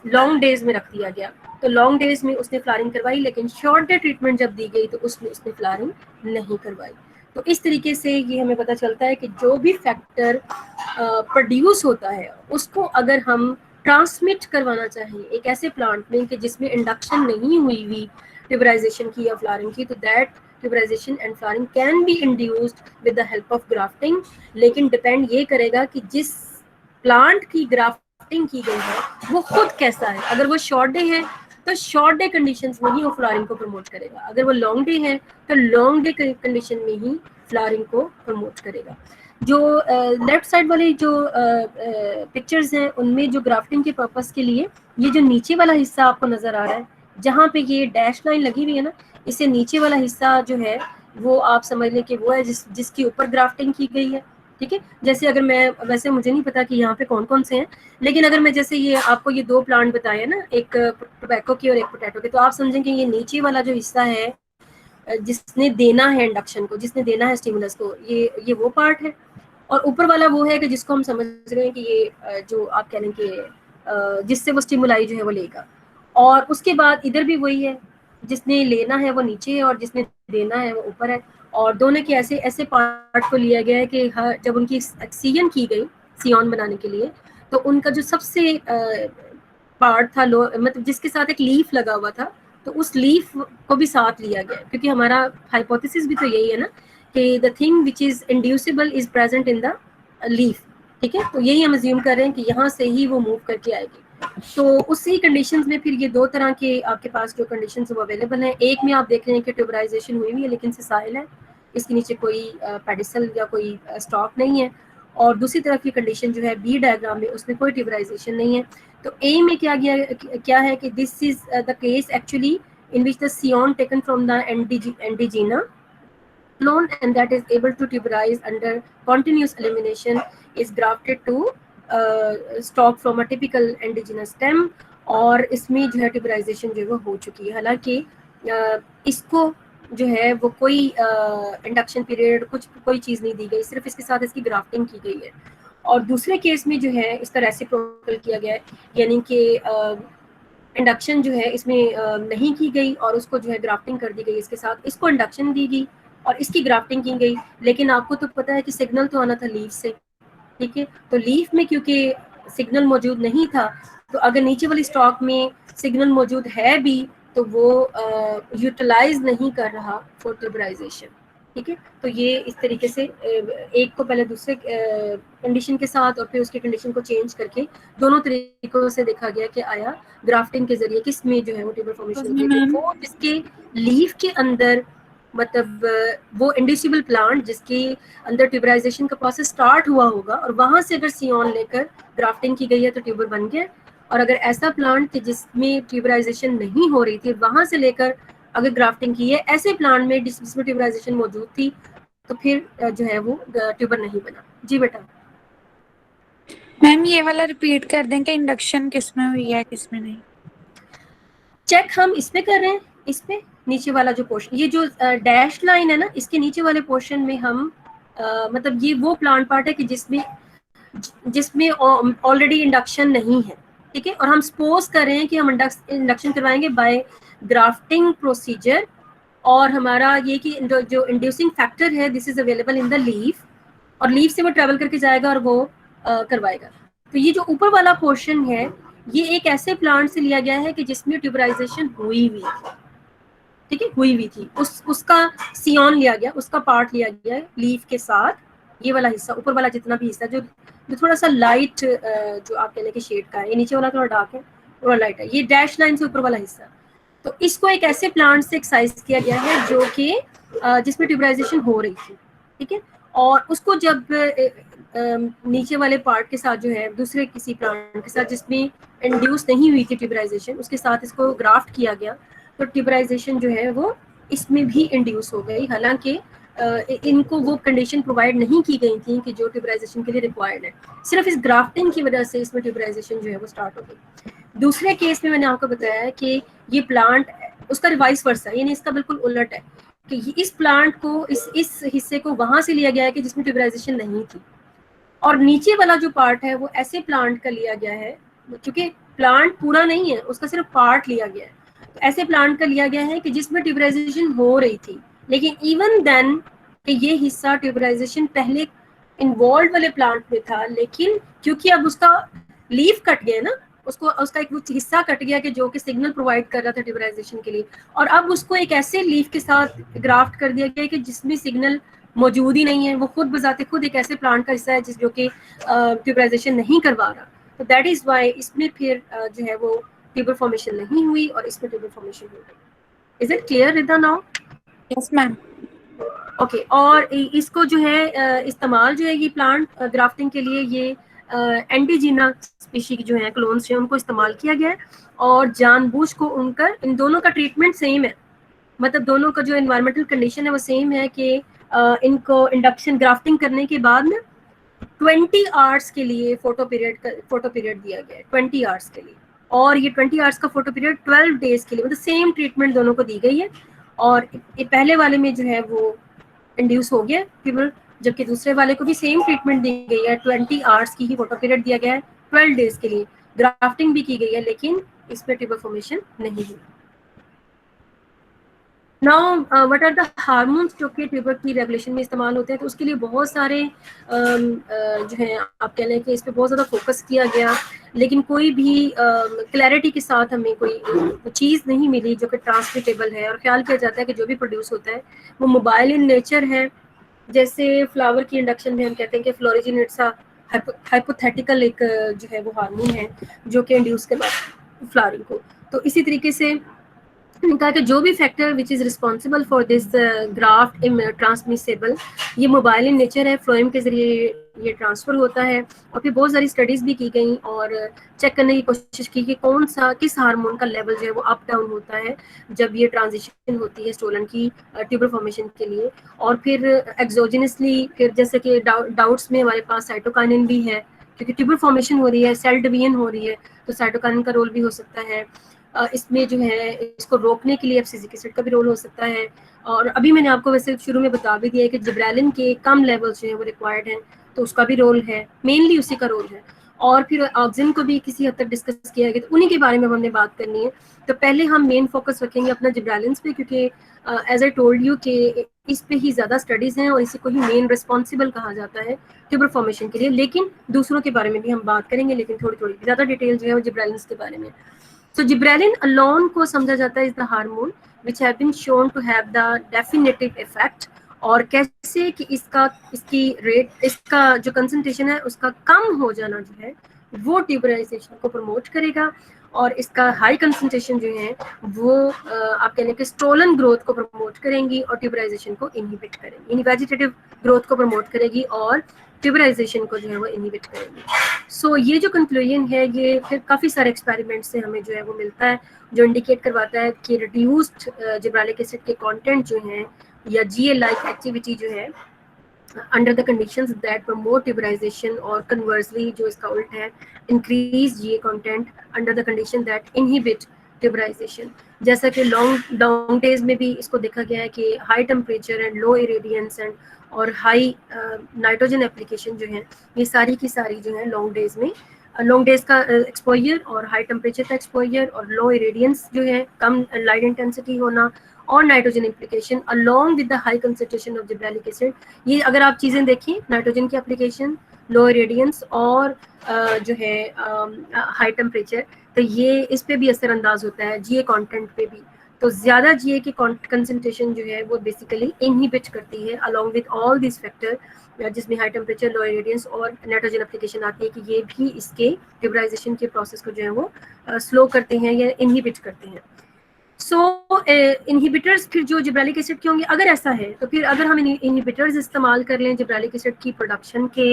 लॉन्ग डेज में रख दिया गया, तो लॉन्ग डेज में उसने फ्लावरिंग करवाई, लेकिन शॉर्ट डे ट्रीटमेंट जब दी गई तो उसमें उसने फ्लावरिंग नहीं करवाई। तो इस तरीके से ये हमें पता चलता है कि जो भी फैक्टर प्रोड्यूस होता है उसको अगर हम ट्रांसमिट करवाना चाहें एक ऐसे प्लांट में कि जिसमें इंडक्शन नहीं हुई हुई ट्यूबराइजेशन की या फ्लावरिंग की, तो that tuberization and flowering can be induced with the help of grafting. लेकिन डिपेंड ये करेगा कि जिस प्लांट की ग्राफ्टिंग की गई है वो खुद कैसा है। अगर वो शॉर्ट डे है तो शॉर्ट डे कंडीशंस में ही वो फ्लावरिंग को प्रमोट करेगा, अगर वो लॉन्ग डे है तो लॉन्ग डे कंडीशन में ही फ्लावरिंग को प्रमोट करेगा। जो लेफ्ट साइड वाले जो पिक्चर्स हैं उनमें जो ग्राफ्टिंग के पर्पस के लिए ये जो नीचे वाला हिस्सा आपको नजर आ रहा है, जहाँ पे ये डैश लाइन लगी हुई है ना, इससे नीचे वाला हिस्सा जो है वो आप समझ लें कि वो है जिसके ऊपर ग्राफ्टिंग की गई है, ठीक है। जैसे अगर मैं, वैसे मुझे नहीं पता कि यहाँ पे कौन कौन से हैं, लेकिन अगर मैं जैसे ये आपको ये 2 प्लांट बताए ना, एक टोबैको की और एक पोटैटो की, तो आप समझें कि ये नीचे वाला जो हिस्सा है जिसने देना है इंडक्शन को, जिसने देना है स्टिमुलस को, ये वो पार्ट है, और ऊपर वाला वो है कि जिसको हम समझ रहे हैं कि ये जो आप कह लें कि जिससे वो स्टिमुलाई जो है वो लेगा। और उसके बाद इधर भी वही है, जिसने लेना है वो नीचे है और जिसने देना है वो ऊपर है। और दोनों के ऐसे ऐसे पार्ट को लिया गया है कि जब उनकी एक्सीजन की गई सियॉन बनाने के लिए, तो उनका जो सबसे पार्ट था लो, मतलब जिसके साथ एक लीफ लगा हुआ था, तो उस लीफ को भी साथ लिया गया, क्योंकि हमारा हाइपोथेसिस भी तो यही है ना कि the thing which is inducible is present in the leaf, ठीक है। तो यही हम अज्यूम कर रहे हैं कि यहाँ से ही वो मूव करके आएगी। तो उसी कंडीशंस में फिर ये 2 तरह के आपके पास जो कंडीशंस वो अवेलेबल हैं। एक में आप देख रहे हैं कि ट्यूबराइजेशन हुई है लेकिन सिसाइल है, इसके नीचे कोई पेडिसल या कोई स्टॉक नहीं है। और दूसरी तरफ की कंडीशन जो है बी डायग्राम में, उसमें कोई ट्यूबराइजेशन नहीं है। तो ए में क्या है कि this is the case actually in which the scion taken from the Indigena clone and that is able to tuberize under continuous elimination is grafted to stock from a typical indigenous stem, और इसमें जो है ट्यूबराइजेशन जो है वो हो चुकी है। हालांकि इसको जो है वो कोई इंडक्शन पीरियड कोई चीज़ नहीं दी गई, सिर्फ इसके साथ इसकी ग्राफ्टिंग की गई है। और दूसरे केस में जो है इसका रेसिप्रोकल किया गया है, यानी कि इंडक्शन जो है इसमें नहीं की गई और उसको जो है ग्राफ्टिंग कर दी गई इसके साथ, इसको इंडक्शन दी गई और इसकी ग्राफ्टिंग की गई। लेकिन आपको तो पता है कि सिग्नल तो आना था लीफ से, ठीक है। तो लीफ में क्योंकि सिग्नल मौजूद नहीं था, तो अगर नीचे वाली स्टॉक में सिग्नल मौजूद है भी तो वो यूटिलाइज नहीं कर रहा फॉर ट्यूबराइजेशन, ठीक है। तो ये इस तरीके से एक को पहले दूसरे कंडीशन के साथ और फिर उसके कंडीशन को चेंज करके दोनों तरीकों से देखा गया कि आया ग्राफ्टिंग के जरिए किस में जो है वो ट्यूबर फॉर्मेशन होती है। वो जिसके लीफ के अंदर, मतलब वो इंड्यूसिबल प्लांट जिसके अंदर ट्यूबराइजेशन का प्रोसेस स्टार्ट हुआ होगा और वहां से अगर सियॉन लेकर ग्राफ्टिंग की गई है तो ट्यूबर बन गया। और अगर ऐसा प्लांट थी जिसमें ट्यूबराइजेशन नहीं हो रही थी, वहां से लेकर अगर ग्राफ्टिंग की है ऐसे प्लांट में जिसमें ट्यूबराइजेशन मौजूद थी, तो फिर जो है वो ट्यूबर नहीं बना। जी बेटा। मैम ये वाला रिपीट कर दें कि इंडक्शन किस में हुई है किस में नहीं। चेक हम इस पे कर रहे हैं, इस पे नीचे वाला जो पोर्शन, ये जो डैश लाइन है ना, इसके नीचे वाले पोर्शन में हम मतलब ये वो प्लांट पार्ट है कि जिसमें ऑलरेडी इंडक्शन नहीं है, ठीक है। और हम सपोज कर रहे हैं कि हम इंडक्शन करवाएंगे बाय ग्राफ्टिंग प्रोसीजर, और हमारा ये कि जो इंड्यूसिंग फैक्टर है this is available in the leaf, और लीफ से वो ट्रेवल करके जाएगा और वो करवाएगा। तो ये जो ऊपर वाला पोर्शन है ये एक ऐसे प्लांट से लिया गया है कि जिसमें ट्यूबराइजेशन हुई हुई है, ठीक है, हुई हुई थी, उसका सियॉन लिया गया, उसका पार्ट लिया गया लीफ के साथ। ये वाला हिस्सा, ऊपर वाला जितना भी हिस्सा जो थोड़ा सा लाइट जो आप कहने के शेड का है, ये नीचे वाला थोड़ा डार्क है, थोड़ा लाइट है, ये डैश लाइन से ऊपर वाला हिस्सा। तो इसको एक ऐसे प्लांट से एक्साइज किया गया है जो कि जिसमें ट्यूबराइजेशन हो रही थी, ठीक है। और उसको जब नीचे वाले पार्ट के साथ जो है दूसरे किसी प्लांट के साथ जिसमें इंड्यूस नहीं हुई थी ट्यूबराइजेशन, उसके साथ इसको ग्राफ्ट किया गया, तो ट्यूबराइजेशन जो है वो इसमें भी इंड्यूस हो गई। हालांकि इनको वो कंडीशन प्रोवाइड नहीं की गई थी कि जो ट्यूबराइजेशन के लिए रिक्वायर्ड है, सिर्फ इस ग्राफ्टिंग की वजह से इसमें ट्यूबराइजेशन जो है वो स्टार्ट हो गई। दूसरे केस में मैंने आपको बताया है कि ये प्लांट उसका रिवाइस वर्सा, यानी इसका बिल्कुल उलट है कि इस प्लांट को इस हिस्से को वहां से लिया गया है कि जिसमें ट्यूबराइजेशन नहीं थी, और नीचे वाला जो पार्ट है वो ऐसे प्लांट का लिया गया है, क्योंकि प्लांट पूरा नहीं है, उसका सिर्फ पार्ट लिया गया है, तो ऐसे प्लांट का लिया गया है कि जिसमें ट्यूबराइजेशन हो रही थी, लेकिन इवन देन कि ये हिस्सा ट्यूबराइजेशन पहले इन्वॉल्व वाले प्लांट में था, लेकिन क्योंकि अब उसका लीफ कट गया ना, उसका एक हिस्सा कट गया कि जो कि सिग्नल प्रोवाइड कर रहा था ट्यूबराइजेशन के लिए, और अब उसको एक ऐसे लीफ के साथ ग्राफ्ट कर दिया गया कि जिसमें सिग्नल मौजूद ही नहीं है, वो खुद बजाते खुद एक ऐसे प्लांट का हिस्सा है जो कि ट्यूबराइजेशन नहीं करवा रहा। तो दैट इज वाई इसमें फिर जो है वो ट्यूबर फॉर्मेशन नहीं हुई और इसमें ट्यूबर फॉर्मेशन हो गई। Is it clear Rida now? Yes ma'am. Okay. और इसको जो है इस्तेमाल जो है ये प्लांट ग्राफ्टिंग के लिए ये एंडीजीना स्पीशी जो है क्लोन्स हैं उनको इस्तेमाल किया गया है, और जानबूझ को उनका इन दोनों का ट्रीटमेंट सेम है, मतलब दोनों का जो एनवायरमेंटल कंडीशन है वो सेम है कि इनको इंडक्शन ग्राफ्टिंग करने के बाद में 20 आवर्स के लिए फोटो पीरियड दिया गया है, 20 आवर्स के लिए, और ये 20 आवर्स का फोटो पीरियड 12 डेज के लिए, मतलब सेम ट्रीटमेंट दोनों को दी गई है। और ये पहले वाले में जो है वो इंड्यूस हो गया फीवर, जबकि दूसरे वाले को भी सेम ट्रीटमेंट दी गई है, 20 आवर्स की ही फोटो पीरियड दिया गया है 12 डेज के लिए, ग्राफ्टिंग भी की गई है, लेकिन इसमें ट्यूबर फॉर्मेशन नहीं हुई। Now what are the hormones जो कि ट्यूबर की रेगुलेशन में इस्तेमाल होते हैं, तो उसके लिए बहुत सारे जो है आप कह लें कि इस पर बहुत ज़्यादा फोकस किया गया, लेकिन कोई भी क्लैरिटी के साथ हमें कोई चीज़ नहीं मिली जो कि ट्रांसमिटेबल है। और ख्याल किया जाता है कि जो भी प्रोड्यूस होता है वो मोबाइल इन नेचर है। जैसे फ्लावर की इंडक्शन में हम कहते हैं कि फ्लोरिजिन इट्स अ हाइपोथेटिकल एक जो है वो हार्मोन है जो कि इंड्यूस करता है फ्लावरिंग को। तो इसी तरीके से कहा कि जो भी factor which is responsible for this graft transmissible, ये मोबाइल इन नेचर है, फ्लोएम के जरिए ये ट्रांसफ़र होता है। और फिर बहुत सारी स्टडीज़ भी की गई और चेक करने की कोशिश की कि कौन सा किस हार्मोन का लेवल जो है वो अप डाउन होता है जब ये ट्रांजिशन होती है स्टोलन की ट्यूबर फॉर्मेशन के लिए। और फिर एक्सोजिनसली फिर जैसे कि डाउट्स में हमारे पास साइटोकाइनिन भी है, क्योंकि ट्यूबर फॉर्मेशन हो रही है, सेल डिवीजन हो रही है, तो साइटोकाइनिन का रोल भी हो सकता है। इसमें जो है इसको रोकने के लिए एफसीजिक एसिड का भी रोल हो सकता है। और अभी मैंने आपको वैसे शुरू में बता भी दिया है कि जिब्रेलिन के कम लेवल्स जो है वो रिक्वायर्ड हैं, तो उसका भी रोल है, मेनली उसी का रोल है। और फिर ऑक्सिन को भी किसी हद तक डिस्कस किया गया, तो उन्हीं के बारे में हमने बात करनी है। तो पहले हम मेन फोकस रखेंगे अपना जिब्रेलिन पे, क्योंकि एज आई टोल्ड यू कि इस पे ही ज़्यादा स्टडीज़ हैं और इसी को ही मेन रिस्पॉन्सिबल कहा जाता है ट्यूबर फॉर्मेशन के लिए। लेकिन दूसरों के बारे में भी हम बात करेंगे, लेकिन थोड़ी थोड़ी ज़्यादा डिटेल जो है वो जिब्रेलिन के बारे में। So gibberellin alone को समझा जाता है is the hormone which have been shown to have the definitive effect, और कैसे कि इसकी रेट, इसका जो कंसंट्रेशन है उसका कम हो जाना जो है वो ट्यूबराइजेशन को प्रमोट करेगा, और इसका हाई कंसंट्रेशन जो है वो आप कहने के स्टोलन ग्रोथ को प्रमोट करेंगी और ट्यूबराइजेशन को इनहिबिट करेंगी, यानी वेजिटेटिव ग्रोथ को प्रमोट करेगी और ट्यूबराइजेशन को जो है वो इनहिबिट करेंगी। सो ये जो कंक्लूजन है ये फिर काफ़ी सारे एक्सपेरिमेंट से हमें जो है वो मिलता है, जो इंडिकेट करवाता है कि रिड्यूस्ड जिब्रेलिक एसिड के कंटेंट जो हैं या जीए लाइक एक्टिविटी जो है under the conditions that promote tuberization, और कन्वर्सली जो इसका उल्ट है increase GA content under the condition that inhibit tuberization. जैसा कि लॉन्ग डेज में भी इसको देखा गया है कि high temperature and low irradiance and और हाई नाइट्रोजन एप्लीकेशन जो है ये सारी की सारी जो है लॉन्ग डेज का एक्सपोजर और हाई टेम्परेचर का एक्सपोजर और लो इरेडियंस जो है, कम लाइट इंटेंसिटी होना और nitrogen application along with the high concentration of gibberellic acid, ये अगर आप चीज़ें देखिए नाइट्रोजन की एप्लीकेशन, लो इरेडियंस और जो है हाई टेम्परेचर, तो ये इस पे भी असरअंदाज होता है जीए कंटेंट पे भी। तो ज़्यादा जीए की कंसंट्रेशन जो है वो बेसिकली इनहिबिट करती है along with all this factor, जिसमें हाई टेम्परेचर, लो रेडियंस और नाइट्रोजन एप्लीकेशन आती है, कि ये भी इसके ट्यूबराइजेशन के प्रोसेस को जो है वो स्लो करते हैं या इनहिबिट करते हैं। सो इनहिबिटर्स फिर जो जिब्रेलिक एसिड के होंगे, अगर ऐसा है तो फिर अगर हम इनहिबिटर्स इस्तेमाल कर लें जिब्रेलिक एसिड की प्रोडक्शन के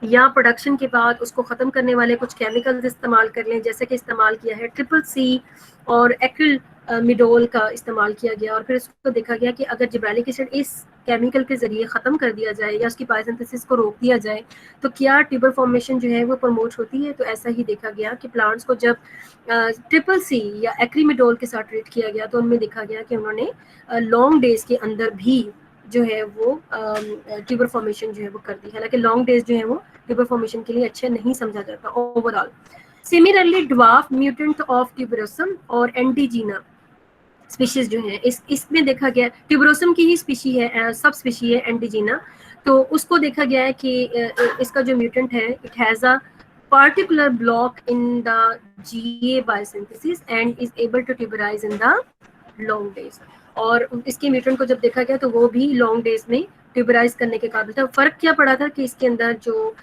या प्रोडक्शन के बाद उसको ख़त्म करने वाले कुछ केमिकल्स इस्तेमाल कर लें, जैसे कि इस्तेमाल किया है ट्रिपल सी और एक्रिल मिडोल का इस्तेमाल किया गया, और फिर उसको देखा गया कि अगर जिब्रेलिक एसिड इस केमिकल के ज़रिए ख़त्म कर दिया जाए या उसकी बायोसिंथेसिस को रोक दिया जाए तो क्या ट्यूबर फॉर्मेशन जो है वो प्रमोट होती है। तो ऐसा ही देखा गया कि प्लांट्स को जब ट्रिपल सी या एक्रीमिडोल के साथ ट्रीट किया गया तो उनमें देखा गया कि उन्होंने लॉन्ग डेज के अंदर भी जो है वो ट्यूबर फॉर्मेशन जो है वो कर दी। हालांकि लॉन्ग डेज जो है वो ट्यूबर फॉर्मेशन के लिए अच्छा नहीं समझा जाता overall. Similarly dwarf mutant of tuberosum और एंटीजीना स्पीशीज जो है इसमें देखा गया, ट्यूबरोसम की ही स्पीशी है, सब स्पीशी है एंटीजीना, तो उसको देखा गया है कि इसका जो म्यूटेंट है it has a particular block in the GA biosynthesis and is able to tuberize in the long days। और इसके म्यूटेंट को जब देखा गया तो वो भी लॉन्ग डेज में ट्यूबराइज करने के काबिल था। फर्क क्या पड़ा था कि इसके अंदर जो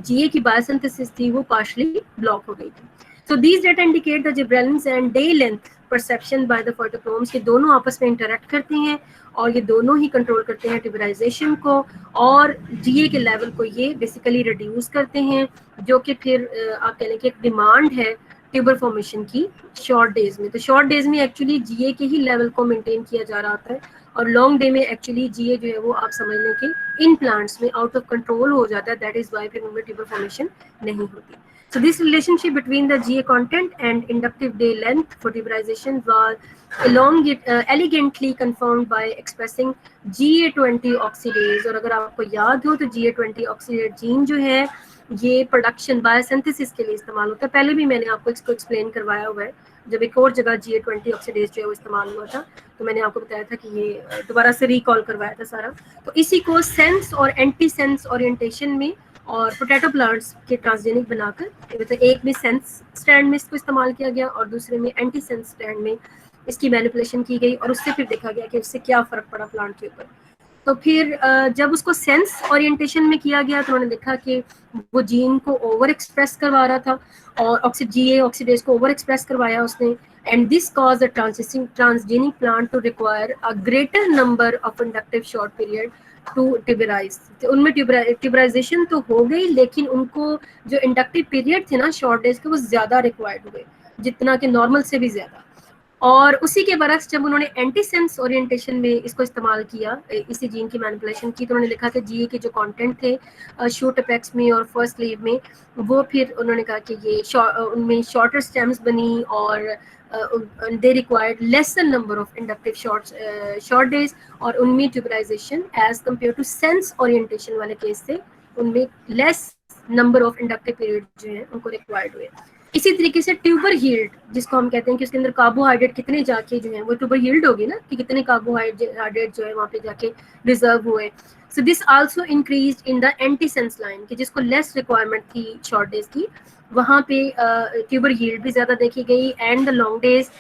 GA की बायोसिंथेसिस थी वो पार्शली ब्लॉक हो गई थी। So these data indicate the gibberellins and day length perception by the photochromes, के दोनों आपस में इंटरेक्ट करते हैं और ये दोनों ही कंट्रोल करते हैं ट्यूबराइजेशन को, और जीए के लेवल को ये बेसिकली रिड्यूस करते हैं, जो कि फिर आप कह लें कि एक डिमांड है ट्यूबर फॉर्मेशन की शॉर्ट डेज में। तो शॉर्ट डेज में एक्चुअली जीए के ही लेवल को मेंटेन किया जा रहा होता है, और लॉन्ग डे में एक्चुअली जीए जो है वो आप समझ लें कि इन प्लांट्स में आउट ऑफ कंट्रोल हो जाता है, दैट इज वाई फिर उनमें ट्यूबर फॉर्मेशन नहीं होती। So this relationship between the GA content and inductive day length for tuberization was elegantly confirmed by expressing GA20 oxidase। और अगर आपको याद हो तो GA20 oxidase जीन जो है ये प्रोडक्शन बायोसिंथेसिस के लिए इस्तेमाल होता है। पहले भी मैंने आपको इसको एक्सप्लेन करवाया हुआ है, जब एक और जगह GA20 ऑक्सीडेज जो है वो इस्तेमाल हुआ था, तो मैंने आपको बताया था कि ये दोबारा से रिकॉल करवाया था सारा। तो इसी को सेंस और एंटी सेंस ओरिएंटेशन में और पोटैटो प्लांट्स के ट्रांसजेनिक बनाकर, मतलब एक में सेंस स्टैंड में इसको इस्तेमाल किया गया और दूसरे में एंटी सेंस स्टैंड में इसकी मैनिपुलेशन की गई, और उससे फिर देखा गया कि उससे क्या फ़र्क पड़ा प्लांट के ऊपर। तो फिर जब उसको सेंस ओरिएंटेशन में किया गया तो उन्होंने देखा कि वो जीन को ओवर एक्सप्रेस करवा रहा था, और जीए ऑक्सीडेज को ओवर एक्सप्रेस करवाया उसने, and this cause the transgenic plant to require a greater number of inductive short period to tuberize. तो उनमें ट्यूबराइजेशन तो हो गई, लेकिन उनको जो इंडक्टिव पीरियड थे ना शॉर्ट डेज के, वो ज़्यादा रिक्वायर्ड हुए, जितना कि नॉर्मल से भी ज़्यादा। और उसी के बरक्स जब उन्होंने एंटी सेंस ओरिएंटेशन में इसको इस्तेमाल किया, इसी जीन की मैनिपुलेशन की, तो उन्होंने लिखा कि जीए के जो कंटेंट थे शूट अपेक्स में और फर्स्ट लीव में, वो फिर उन्होंने कहा कि ये उनमें शॉर्टर स्टेम्स बनी, और they required lessen number of inductive short days, और उनमें tuberization as compare to sense orientation वाले केस से उनमें less number of inductive period जो है उनको रिक्वायर्ड हुए। इसी तरीके से ट्यूबर यील्ड, जिसको हम कहते हैं कि उसके अंदर कार्बोहाइड्रेट कितने जाके जो है वो ट्यूबर यील्ड होगी ना, कि कितने कार्बोहाइड्रेट जो है वहाँ पे जाके रिजर्व हुए। सो this also increased in the anti sense line, कि जिसको लेस रिक्वायरमेंट थी शॉर्ट डेज की, वहाँ पे ट्यूबर यील्ड भी ज़्यादा देखी गई, and the long days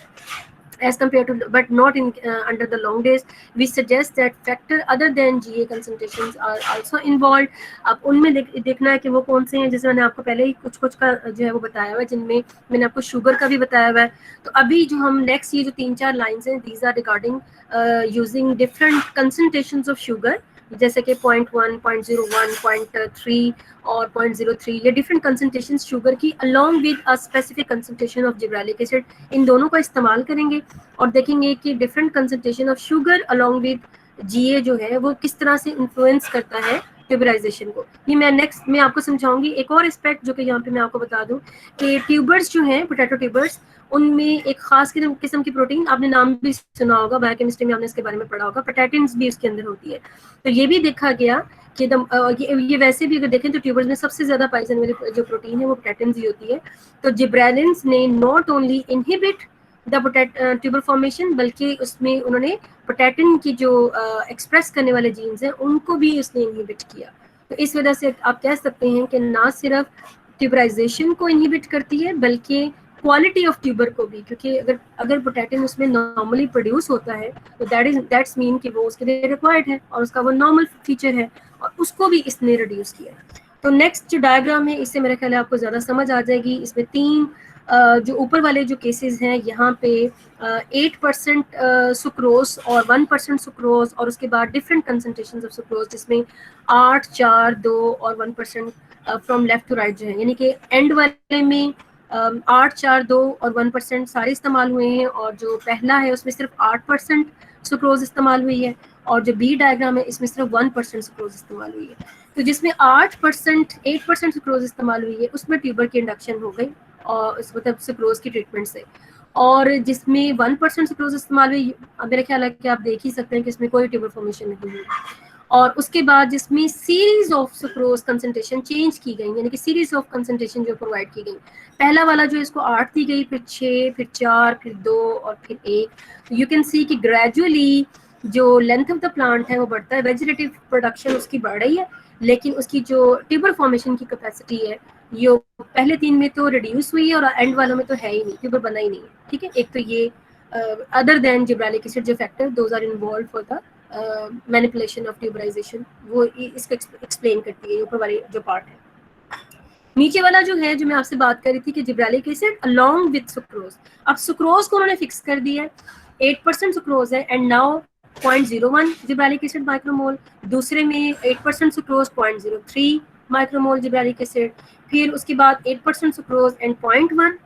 as compared to, but not in under the long days. We suggest that factor other than GA concentrations are also involved। अब उनमें देखना है कि वो कौन से हैं, जैसे मैंने आपको पहले ही कुछ का जो है वो बताया हुआ है, जिनमें मैंने आपको शुगर का भी बताया हुआ है। तो अभी जो हम नेक्स्ट ये जो 3-4 लाइन्स हैं, these are regarding using different concentrations of sugar, जैसे कि 0.1, 0.01, 0.3 और 0.03, ये डिफरेंट कंसंट्रेशन शुगर की along with a specific concentration of gibberellic acid, इन दोनों का इस्तेमाल करेंगे और देखेंगे कि different concentration of sugar along with GA जो है वो किस तरह से इन्फ्लुएंस करता है ट्यूबराइजेशन को। ये मैं नेक्स्ट में आपको समझाऊंगी। एक और एस्पेक्ट जो कि यहाँ पे मैं आपको बता दूं कि ट्यूबर्स जो हैं, पोटैटो ट्यूबर्स, उनमें एक खास किस्म की प्रोटीन, आपने नाम भी सुना होगा, बायोकेमिस्ट्री में आपने इसके बारे में पढ़ा होगा, पोटैटिन्स भी उसके अंदर होती है। तो ये भी देखा गया कि ये वैसे भी अगर देखें तो ट्यूबर्स में सबसे ज़्यादा पाई जाने वाली जो प्रोटीन है वो पोटैटिन्स ही होती है। तो जिब्रेलिन्स ने not only inhibit the tuber formation, बल्कि उसमें उन्होंने पोटैटिन की जो एक्सप्रेस करने वाले जीन्स हैं उनको भी उसने इनहिबिट किया। तो इस वजह से आप कह सकते हैं कि ना सिर्फ ट्यूबराइजेशन को इनहिबिट करती है बल्कि क्वालिटी ऑफ ट्यूबर को भी, क्योंकि अगर पोटैटिन उसमें नॉर्मली प्रोड्यूस होता है तो दैट्स मीन कि वो उसके लिए रिक्वायर्ड है और उसका वो नॉर्मल फीचर है, और उसको भी इसने रिड्यूस किया। तो नेक्स्ट जो डायग्राम है इससे मेरे ख्याल है आपको ज़्यादा समझ आ जाएगी। इसमें 3 जो ऊपर वाले जो केसेस हैं, यहाँ पे 8% सुक्रोज और 1% सुक्रोज, और उसके बाद डिफरेंट कंसंट्रेशंस ऑफ सुक्रोज, जिसमें 8, 4, 2 और 1% फ्रॉम लेफ्ट टू राइट जो है, यानी कि एंड वाले में 8, 4, 2 और 1% सारे इस्तेमाल हुए हैं, और जो पहला है उसमें सिर्फ 8% सुक्रोज इस्तेमाल हुई है, और जो बी डायग्राम है इसमें सिर्फ 1% सुक्रोज इस्तेमाल हुई है। तो जिसमें 8% सुक्रोज इस्तेमाल हुई है उसमें ट्यूबर की इंडक्शन हो गई, और मतलब सुक्रोज की ट्रीटमेंट से। और जिसमें 1% सुक्रोज इस्तेमाल हुई, मेरा ख्याल है कि आप देख ही सकते हैं कि इसमें कोई ट्यूबर फॉर्मेशन नहीं हुई। और उसके बाद जिसमें series of sucrose concentration change की गई, यानी कि सीरीज ऑफ कंसंट्रेशन जो प्रोवाइड की गई, पहला वाला जो इसको 8 दी गई, फिर 6, फिर 4, फिर 2 और फिर 1। यू कैन सी कि ग्रेजुअली जो लेंथ ऑफ द प्लांट है वो बढ़ता है, वेजिटेटिव प्रोडक्शन उसकी बढ़ रही है, लेकिन उसकी जो ट्यूबर फॉर्मेशन की कैपेसिटी है ये पहले 3 में तो रिड्यूस हुई है और एंड वालों में तो है ही नहीं, ट्यूबर बना ही नहीं है। ठीक है, एक तो ये अदर देन जिब्रेलिक एसिड जो factor those are involve for the manipulation of tuberization, वो इसको एक्सप्लेन करती है ऊपर वाली जो पार्ट है। नीचे वाला जो है, जो मैं आपसे बात कर रही थी कि gibberellic acid along with sucrose, अब सुक्रोज को उन्होंने फिक्स कर दिया है, 8% सुक्रोज है, and now 0.01 gibberellic acid micromole, दूसरे में 8% सुक्रोज 0.03 माइक्रोमोल जिब्रेलिक एसिड, फिर उसके बाद 8% sucrose and 0.1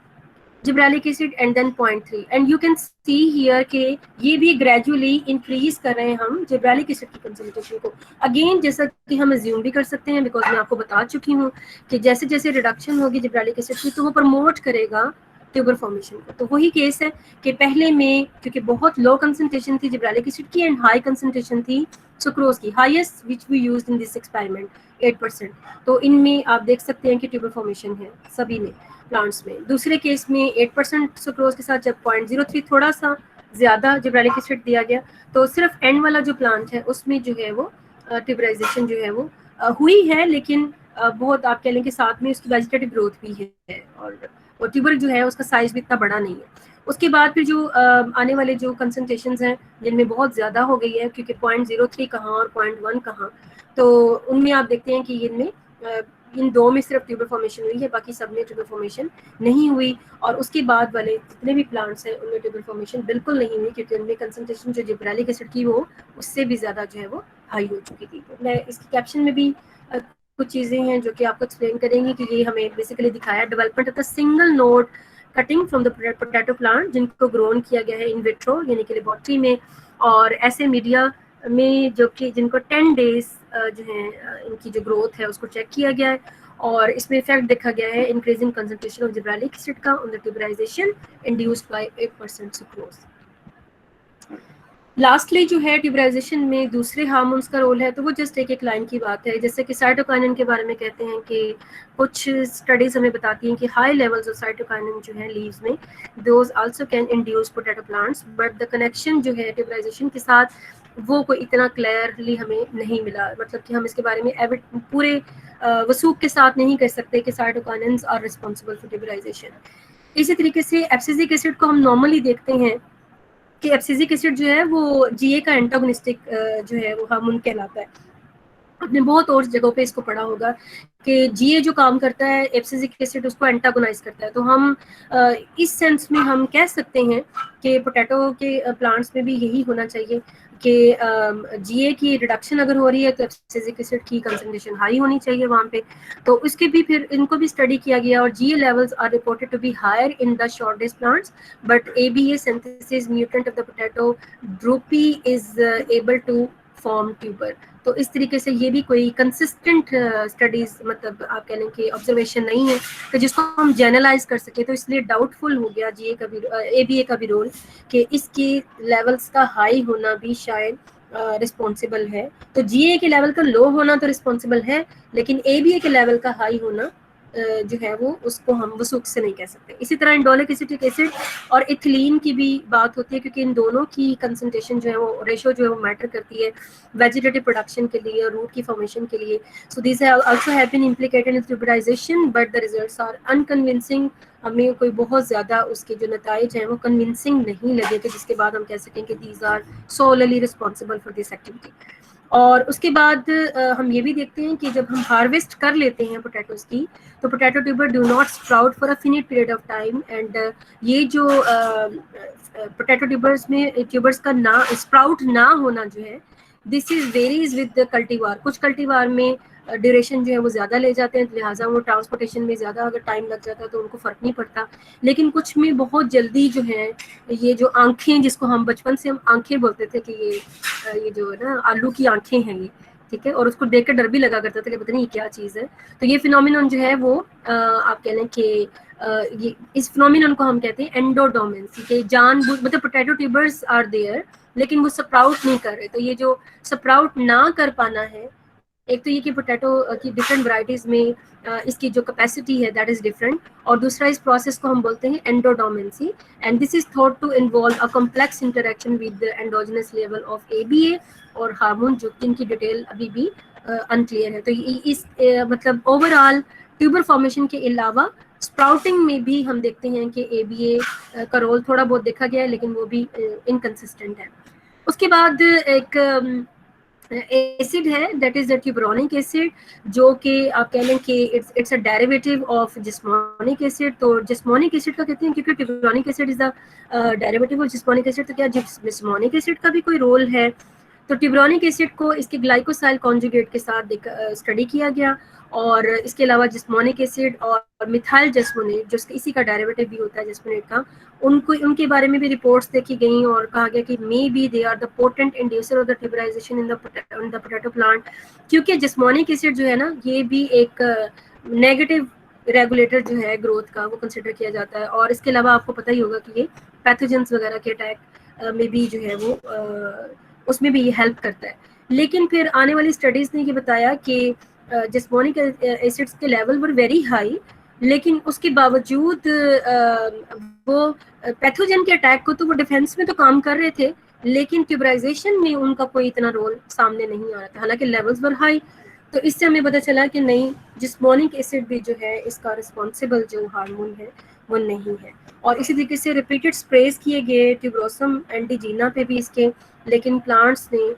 gibberellic acid and then 0.3 and you can see here के ये भी ग्रेजुअली इंक्रीज कर रहे हैं हम जिब्रालिक एसिड की कंसंट्रेशन को। अगेन जैसा कि हम अज्यूम भी कर सकते हैं, बिकॉज मैं आपको बता चुकी हूँ कि जैसे जैसे रिडक्शन होगी जिब्रालिक एसिड की तो वो प्रमोट करेगा ट्यूबर फॉर्मेशन को। तो वही केस है कि पहले में क्योंकि बहुत लो कंसंट्रेशन थी जिब्रालिक एसिड की एंड हाई कंसंट्रेशन थी सुक्रोज की, highest which we used in this experiment 8%। तो इनमें आप देख सकते हैं कि ट्यूबर फॉर्मेशन है सभी में प्लांट्स में। दूसरे केस में 8% सुक्रोज के साथ जब 0.03 थोड़ा सा ज़्यादा जिब्रालिक एसिड दिया गया तो सिर्फ एंड वाला जो प्लांट है उसमें जो है वो ट्यूबराइजेशन जो है वो हुई है, लेकिन बहुत आप कह लें कि साथ में उसकी वेजिटेटिव ग्रोथ भी है और ट्यूबर जो है उसका साइज भी इतना बड़ा नहीं है। उसके बाद फिर जो आने वाले जो कंसंट्रेशंस हैं जिनमें बहुत ज़्यादा हो गई है क्योंकि 0.03 कहाँ और 0.1 कहाँ, तो उनमें आप देखते हैं कि इनमें इन दो में सिर्फ ट्यूबर फॉर्मेशन हुई है, बाकी सब में ट्यूबर फॉर्मेशन नहीं हुई। और उसके बाद वाले जितने भी प्लांट्स हैं उनमें ट्यूबर फॉर्मेशन बिल्कुल नहीं हुई क्योंकि उनमें कंसंट्रेशन जो जिब्रालिक एसिड की वो उससे भी ज़्यादा जो है वो हाई हो चुकी थी। तो मैं इसकी कैप्शन में भी कुछ चीज़ें हैं जो कि आपको एक्सप्लेन करेंगी कि ये हमें बेसिकली दिखाया development of the single node cutting from the potato plant जिनको ग्रोन किया गया है इन विट्रो यानी कि लेबोरेटरी में, और ऐसे मीडिया में जो कि जिनको 10 डेज जो है इनकी जो ग्रोथ है उसको चेक किया गया है और इसमें इफेक्ट देखा गया है increasing concentration of gibberellic acid का on the tuberization induced by 8% sucrose. Lastly जो है ट्यूबराइजेशन में दूसरे हार्मोन्स का रोल है, तो वो जस्ट एक लाइन की बात है। जैसे कि साइटोकाइनिन के बारे में कहते हैं कि कुछ स्टडीज हमें बताती हैं कि हाई लेवल्स ऑफ साइटोकाइनिन जो है लीव्स में those also can induce potato plants, but the connection जो है ट्यूबराइजेशन के साथ वो कोई इतना क्लियरली हमें नहीं मिला। मतलब कि हम इसके बारे में पूरे वसूख के साथ नहीं कह सकते कि cytokinins are responsible for tuberisation. इसी तरीके से एब्सिसिक एसिड को हम नॉर्मली देखते हैं कि एब्सिसिक एसिड जो है वो जीए का एंटागोनिस्टिक जो है वो हार्मोन कहलाता है। आपने बहुत और जगहों पे इसको पढ़ा होगा कि जीए जो काम करता है एब्सिसिक एसिड उसको एंटागोनाइज करता है। तो हम इस सेंस में हम कह सकते हैं कि पोटैटो के प्लांट्स में भी यही होना चाहिए कि जीए की रिडक्शन अगर हो रही है तो एब्सिसिक एसिड की कंसंट्रेशन हाई होनी चाहिए वहाँ पे। तो उसके भी फिर इनको भी स्टडी किया गया और GA levels are reported to be higher in the short days plants, but ABA synthesis mutant of the potato droopy is able to form tuber. तो इस तरीके से ये भी कोई कंसिस्टेंट स्टडीज मतलब आप कह लें कि ऑब्जर्वेशन नहीं है कि जिसको हम जनरलाइज कर सके। तो इसलिए डाउटफुल हो गया जीए का भी एबीए का भी रोल कि इसकी लेवल्स का हाई होना भी शायद रिस्पॉन्सिबल है। तो जीए के लेवल का लो होना तो रिस्पॉन्सिबल है, लेकिन एबीए के लेवल का हाई होना जो है वो उसको हम वसूख से नहीं कह सकते। इसी तरह इंडोलिक एसिटिक एसिड और इथिलीन की भी बात होती है क्योंकि इन दोनों की कंसंट्रेशन जो है वो रेशो जो है वो मैटर करती है वेजिटेटिव प्रोडक्शन के लिए और रूट की फॉर्मेशन के लिए। So this also have been implicated in tuberization but the results are unconvincing. हमें कोई बहुत ज़्यादा उसके जो नताइज हैं वो कन्विंसिंग नहीं लगे कि जिसके बाद हम कह सकें कि these are solely responsible for this activity. और उसके बाद हम ये भी देखते हैं कि जब हम हार्वेस्ट कर लेते हैं पोटैटोज की तो potato tuber do not sprout for a finite period of time and ये जो पोटैटो ट्यूबर्स में ट्यूबर्स का ना स्प्राउट ना होना जो है this is varies with the cultivar. कुछ कल्टीवार में ड्यूरेशन जो है वो ज़्यादा ले जाते हैं, लिहाजा वो ट्रांसपोर्टेशन में ज़्यादा अगर टाइम लग जाता है तो उनको फ़र्क नहीं पड़ता। लेकिन कुछ में बहुत जल्दी जो है ये जो आंखें जिसको हम बचपन से हम आंखें बोलते थे कि ये जो है ना आलू की आंखें हैं ये, ठीक है, और उसको देख कर डर भी लगा करता था कि पता नहीं ये क्या चीज़ है। तो ये फिनोमिनन जो है वो आप कह लें कि ये इस फिनोमिनन को हम कहते हैं एंडोडोमेंसी के जानबूझ मतलब पोटैटो ट्यूबर्स आर देयर लेकिन वो स्प्राउट नहीं कर रहे। तो ये जो स्प्राउट ना कर पाना है, एक तो ये कि पोटैटो की डिफरेंट वैरायटीज में इसकी जो कैपेसिटी है दैट इज डिफरेंट, और दूसरा इस प्रोसेस को हम बोलते हैं endodormancy and this is thought to involve a complex interaction with the endogenous level of ABA और हार्मोन जो जिनकी डिटेल अभी भी अनक्लियर है। तो इस मतलब ओवरऑल ट्यूबर फॉर्मेशन के अलावा स्प्राउटिंग में भी हम देखते हैं कि एबीए का रोल थोड़ा बहुत देखा गया है लेकिन वो भी इनकंसिस्टेंट है। उसके बाद एक एसिड है that is the tuberonic acid जो कि आप कह लें कि it's a derivative of jasmonic acid. तो जिस्मोनिक एसिड का कहते हैं क्योंकि tuberonic acid is the derivative of jasmonic acid. तो क्या जिस्मोनिक एसिड का भी कोई रोल है? तो ट्यूबरोनिक एसिड को इसके ग्लाइकोसाइल कॉन्जुगेट के साथ स्टडी किया गया, और इसके अलावा जिस्मोनिक एसिड और मिथाइल जस्मोनेट जो इसी का डेरिवेटिव भी होता है जस्मोनेट का, उनके बारे में भी रिपोर्ट्स देखी गई और कहा गया कि maybe they are the potent inducer of the tuberization in the potato plant, क्योंकि जिस्मोनिक एसिड जो है ना ये भी एक नेगेटिव रेगुलेटर जो है ग्रोथ का वो कंसिडर किया जाता है, और इसके अलावा आपको पता ही होगा कि ये पैथोजेंस वगैरह के अटैक में भी जो है वो उसमें भी ये हेल्प करता है। लेकिन फिर आने वाली स्टडीज ने ये बताया कि जिस्मोनिक एसिड्स के लेवल वर वेरी हाई, लेकिन उसके बावजूद वो पैथोजन के अटैक को तो वो डिफेंस में तो काम कर रहे थे, लेकिन ट्यूबराइजेशन में उनका कोई इतना रोल सामने नहीं आ रहा था, हालांकि लेवल्स वर हाई। तो इससे हमें पता चला कि नहीं, जिस्मोनिक एसिड भी जो है इसका रिस्पॉन्सिबल जो हार्मोन है वो नहीं है। और इसी तरीके से रिपीटेड स्प्रेस किए गए ट्यूबरोसम एंटीजीना पे भी इसके, लेकिन प्लांट्स ने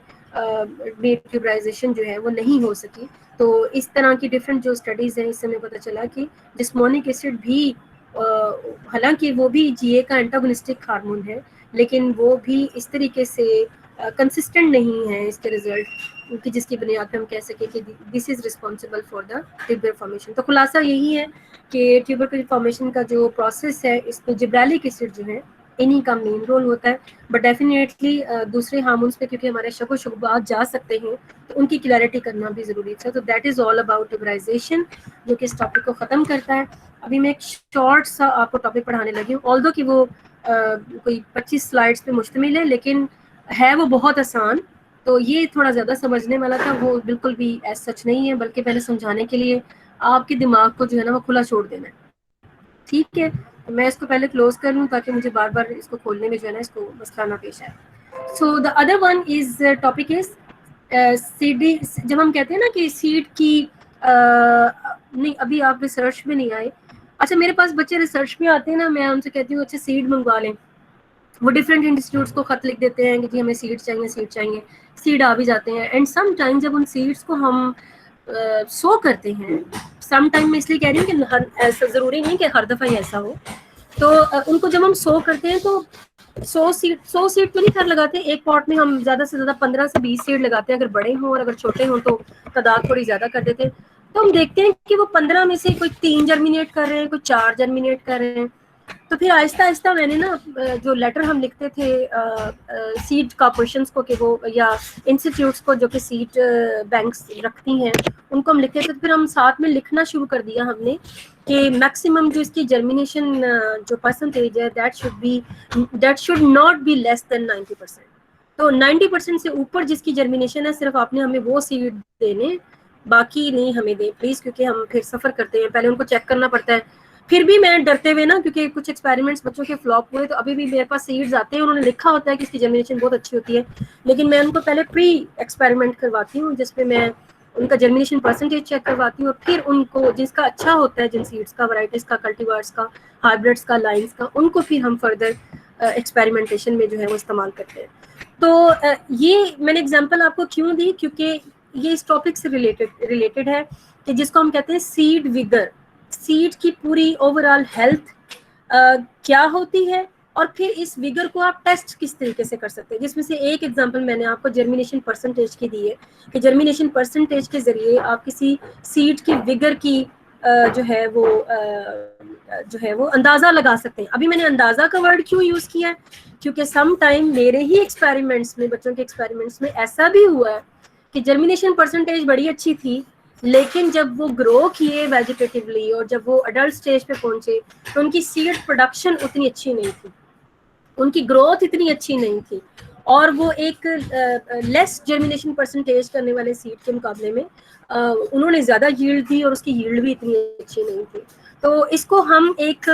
ट्यूबराइजेशन जो है वो नहीं हो सकी। तो इस तरह की डिफरेंट जो स्टडीज़ हैं इससे हमें पता चला कि जिस्मोनिक एसिड भी हालांकि वो भी जीए का एंटागोनिस्टिक हार्मोन है, लेकिन वो भी इस तरीके से कंसिस्टेंट नहीं है इसके रिजल्ट कि जिसकी बुनियाद पर हम कह सकें कि this is responsible for the tuber formation. तो खुलासा यही है कि ट्यूबर फॉर्मेशन का जो प्रोसेस है इसमें जिब्रेलिक एसिड जो है इन्हीं का मेन रोल होता है, बट डेफिनेटली दूसरे हार्मोन्स पे क्योंकि हमारे शक व शुबहात जा सकते हैं तो उनकी क्लैरिटी करना भी ज़रूरी है। तो that is all about tuberisation, जो कि इस टॉपिक को ख़त्म करता है। अभी मैं एक शॉर्ट सा आपको टॉपिक पढ़ाने लगी हूँ, ऑल्दो कि वो कोई 25 स्लाइड्स पे मुश्तमिल है, लेकिन है वो बहुत आसान, तो ये थोड़ा ज़्यादा समझने वाला था, वो बिल्कुल भी ऐसा सच नहीं है, बल्कि पहले समझाने के लिए आपके दिमाग को जो है ना वो खुला छोड़ देना है, ठीक है। तो मैं इसको पहले क्लोज कर लूँ ताकि मुझे बार बार इसको खोलने में जो है ना इसको मसला ना पेश आए। So the other one is topic is CD. जब हम कहते हैं ना कि सीड की नहीं, अभी आप रिसर्च में नहीं आए। अच्छा, मेरे पास बच्चे रिसर्च में आते हैं ना, मैं उनसे कहती हूँ अच्छा सीड मंगवा लें, वो डिफरेंट इंस्टीट्यूट्स को खत लिख देते हैं कि जी हमें सीड चाहिए, सीड चाहिए, सीड आ भी जाते हैं। एंड सम टाइम जब उन सीड्स को हम सो करते हैं, सम टाइम मैं इसलिए कह रही हूँ कि ऐसा ज़रूरी नहीं कि हर दफ़ा ही ऐसा हो, तो उनको जब हम सो करते हैं तो 100 सीड तो नहीं खैर लगाते, एक पॉट में हम ज़्यादा से ज़्यादा 15 से 20 सीड लगाते हैं, अगर बड़े हों, और अगर छोटे हों तो तादाद थोड़ी ज़्यादा कर देते हैं। तो हम देखते हैं कि वो 15 में से कोई 3 जर्मिनेट कर रहे हैं, कोई 4 जर्मिनेट कर रहे हैं। तो फिर आहिस्ता आहिस्ता मैंने ना जो लेटर हम लिखते थे सीड कॉर्पोरेशंस को कि वो या इंस्टीट्यूट्स को जो कि सीड बैंक्स रखती हैं उनको हम लिखते थे, तो फिर हम साथ में लिखना शुरू कर दिया हमने कि मैक्सिमम जो इसकी जर्मिनेशन जो परसेंटेज है that should not be less than 90%। तो 90% से ऊपर जिसकी जर्मिनेशन है सिर्फ आपने हमें वो सीड देने, बाकी नहीं हमें दे प्लीज़, क्योंकि हम फिर सफ़र करते हैं, पहले उनको चेक करना पड़ता है। फिर भी मैं डरते हुए ना, क्योंकि कुछ एक्सपेरिमेंट्स बच्चों के फ्लॉप हुए, तो अभी भी मेरे पास सीड्स आते हैं, उन्होंने लिखा होता है कि इसकी जर्मिनेशन बहुत अच्छी होती है, लेकिन मैं उनको पहले प्री एक्सपेरिमेंट करवाती हूँ जिसपे मैं उनका जर्मिनेशन परसेंटेज चेक करवाती हूँ, और फिर उनको जिसका अच्छा होता है, जिन सीड्स का, वैराइटीज़ का, कल्टीवर्स का, हाइब्रिड्स का, लाइन्स का, उनको फिर हम फर्दर एक्सपेरिमेंटेशन में जो है वो इस्तेमाल करते हैं। तो ये मैंने एग्जाम्पल आपको क्यों दी, क्योंकि ये इस टॉपिक से रिलेटेड है कि जिसको हम कहते हैं सीड विगर, सीड की पूरी ओवरऑल हेल्थ क्या होती है, और फिर इस विगर को आप टेस्ट किस तरीके से कर सकते हैं, जिसमें से एक एग्जांपल मैंने आपको जर्मिनेशन परसेंटेज की दी है कि जर्मिनेशन परसेंटेज के जरिए आप किसी सीड की विगर की जो है वो अंदाज़ा लगा सकते हैं। अभी मैंने अंदाज़ा का वर्ड क्यों यूज़ किया है, क्योंकि सम टाइम मेरे ही एक्सपेरिमेंट्स में, बच्चों के एक्सपेरिमेंट्स में ऐसा भी हुआ है कि जर्मिनेशन परसेंटेज बड़ी अच्छी थी, लेकिन जब वो ग्रो किए वेजिटेटिवली और जब वो अडल्ट स्टेज पे पहुंचे तो उनकी सीड प्रोडक्शन उतनी अच्छी नहीं थी, उनकी ग्रोथ इतनी अच्छी नहीं थी, और वो एक लेस जर्मिनेशन परसेंटेज करने वाले सीड के मुकाबले में उन्होंने ज़्यादा यील्ड दी और उसकी यील्ड भी इतनी अच्छी नहीं थी। तो इसको हम एक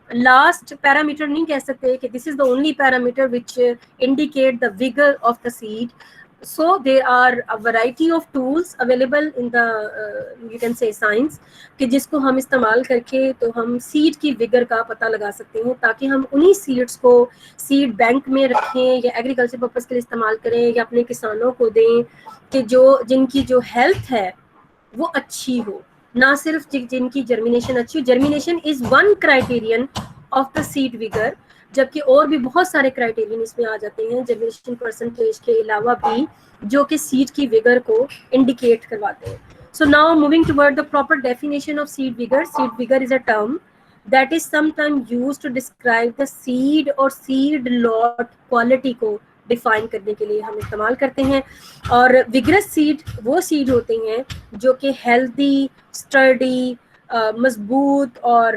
लास्ट पैरामीटर नहीं कह सकते कि this is the only parameter which indicate the vigour of the seed. So there are a variety of tools available in the you can say science कि जिसको हम इस्तेमाल करके तो हम सीड की विगर का पता लगा सकते हैं, ताकि हम उन्हीं सीड्स को सीड बैंक में रखें या एग्रीकल्चर पर्पस के लिए इस्तेमाल करें या अपने किसानों को दें कि जिनकी जो हेल्थ है वो अच्छी हो, ना सिर्फ जिनकी जर्मिनेशन अच्छी हो। Germination is one criterion of the seed vigour, जबकि और भी बहुत सारे क्राइटेरियन इसमें आ जाते हैं जर्मिनेशन परसेंटेज के अलावा भी, जो कि सीड की विगर को इंडिकेट करवाते हैं. So now moving toward the proper definition of seed vigor. Seed vigor is a term that is sometimes used to describe the seed or seed lot quality को डिफाइन करने के लिए हम इस्तेमाल करते हैं. और विग्रस सीड वो सीड होते हैं जो कि हेल्दी, स्टर्डी, मजबूत और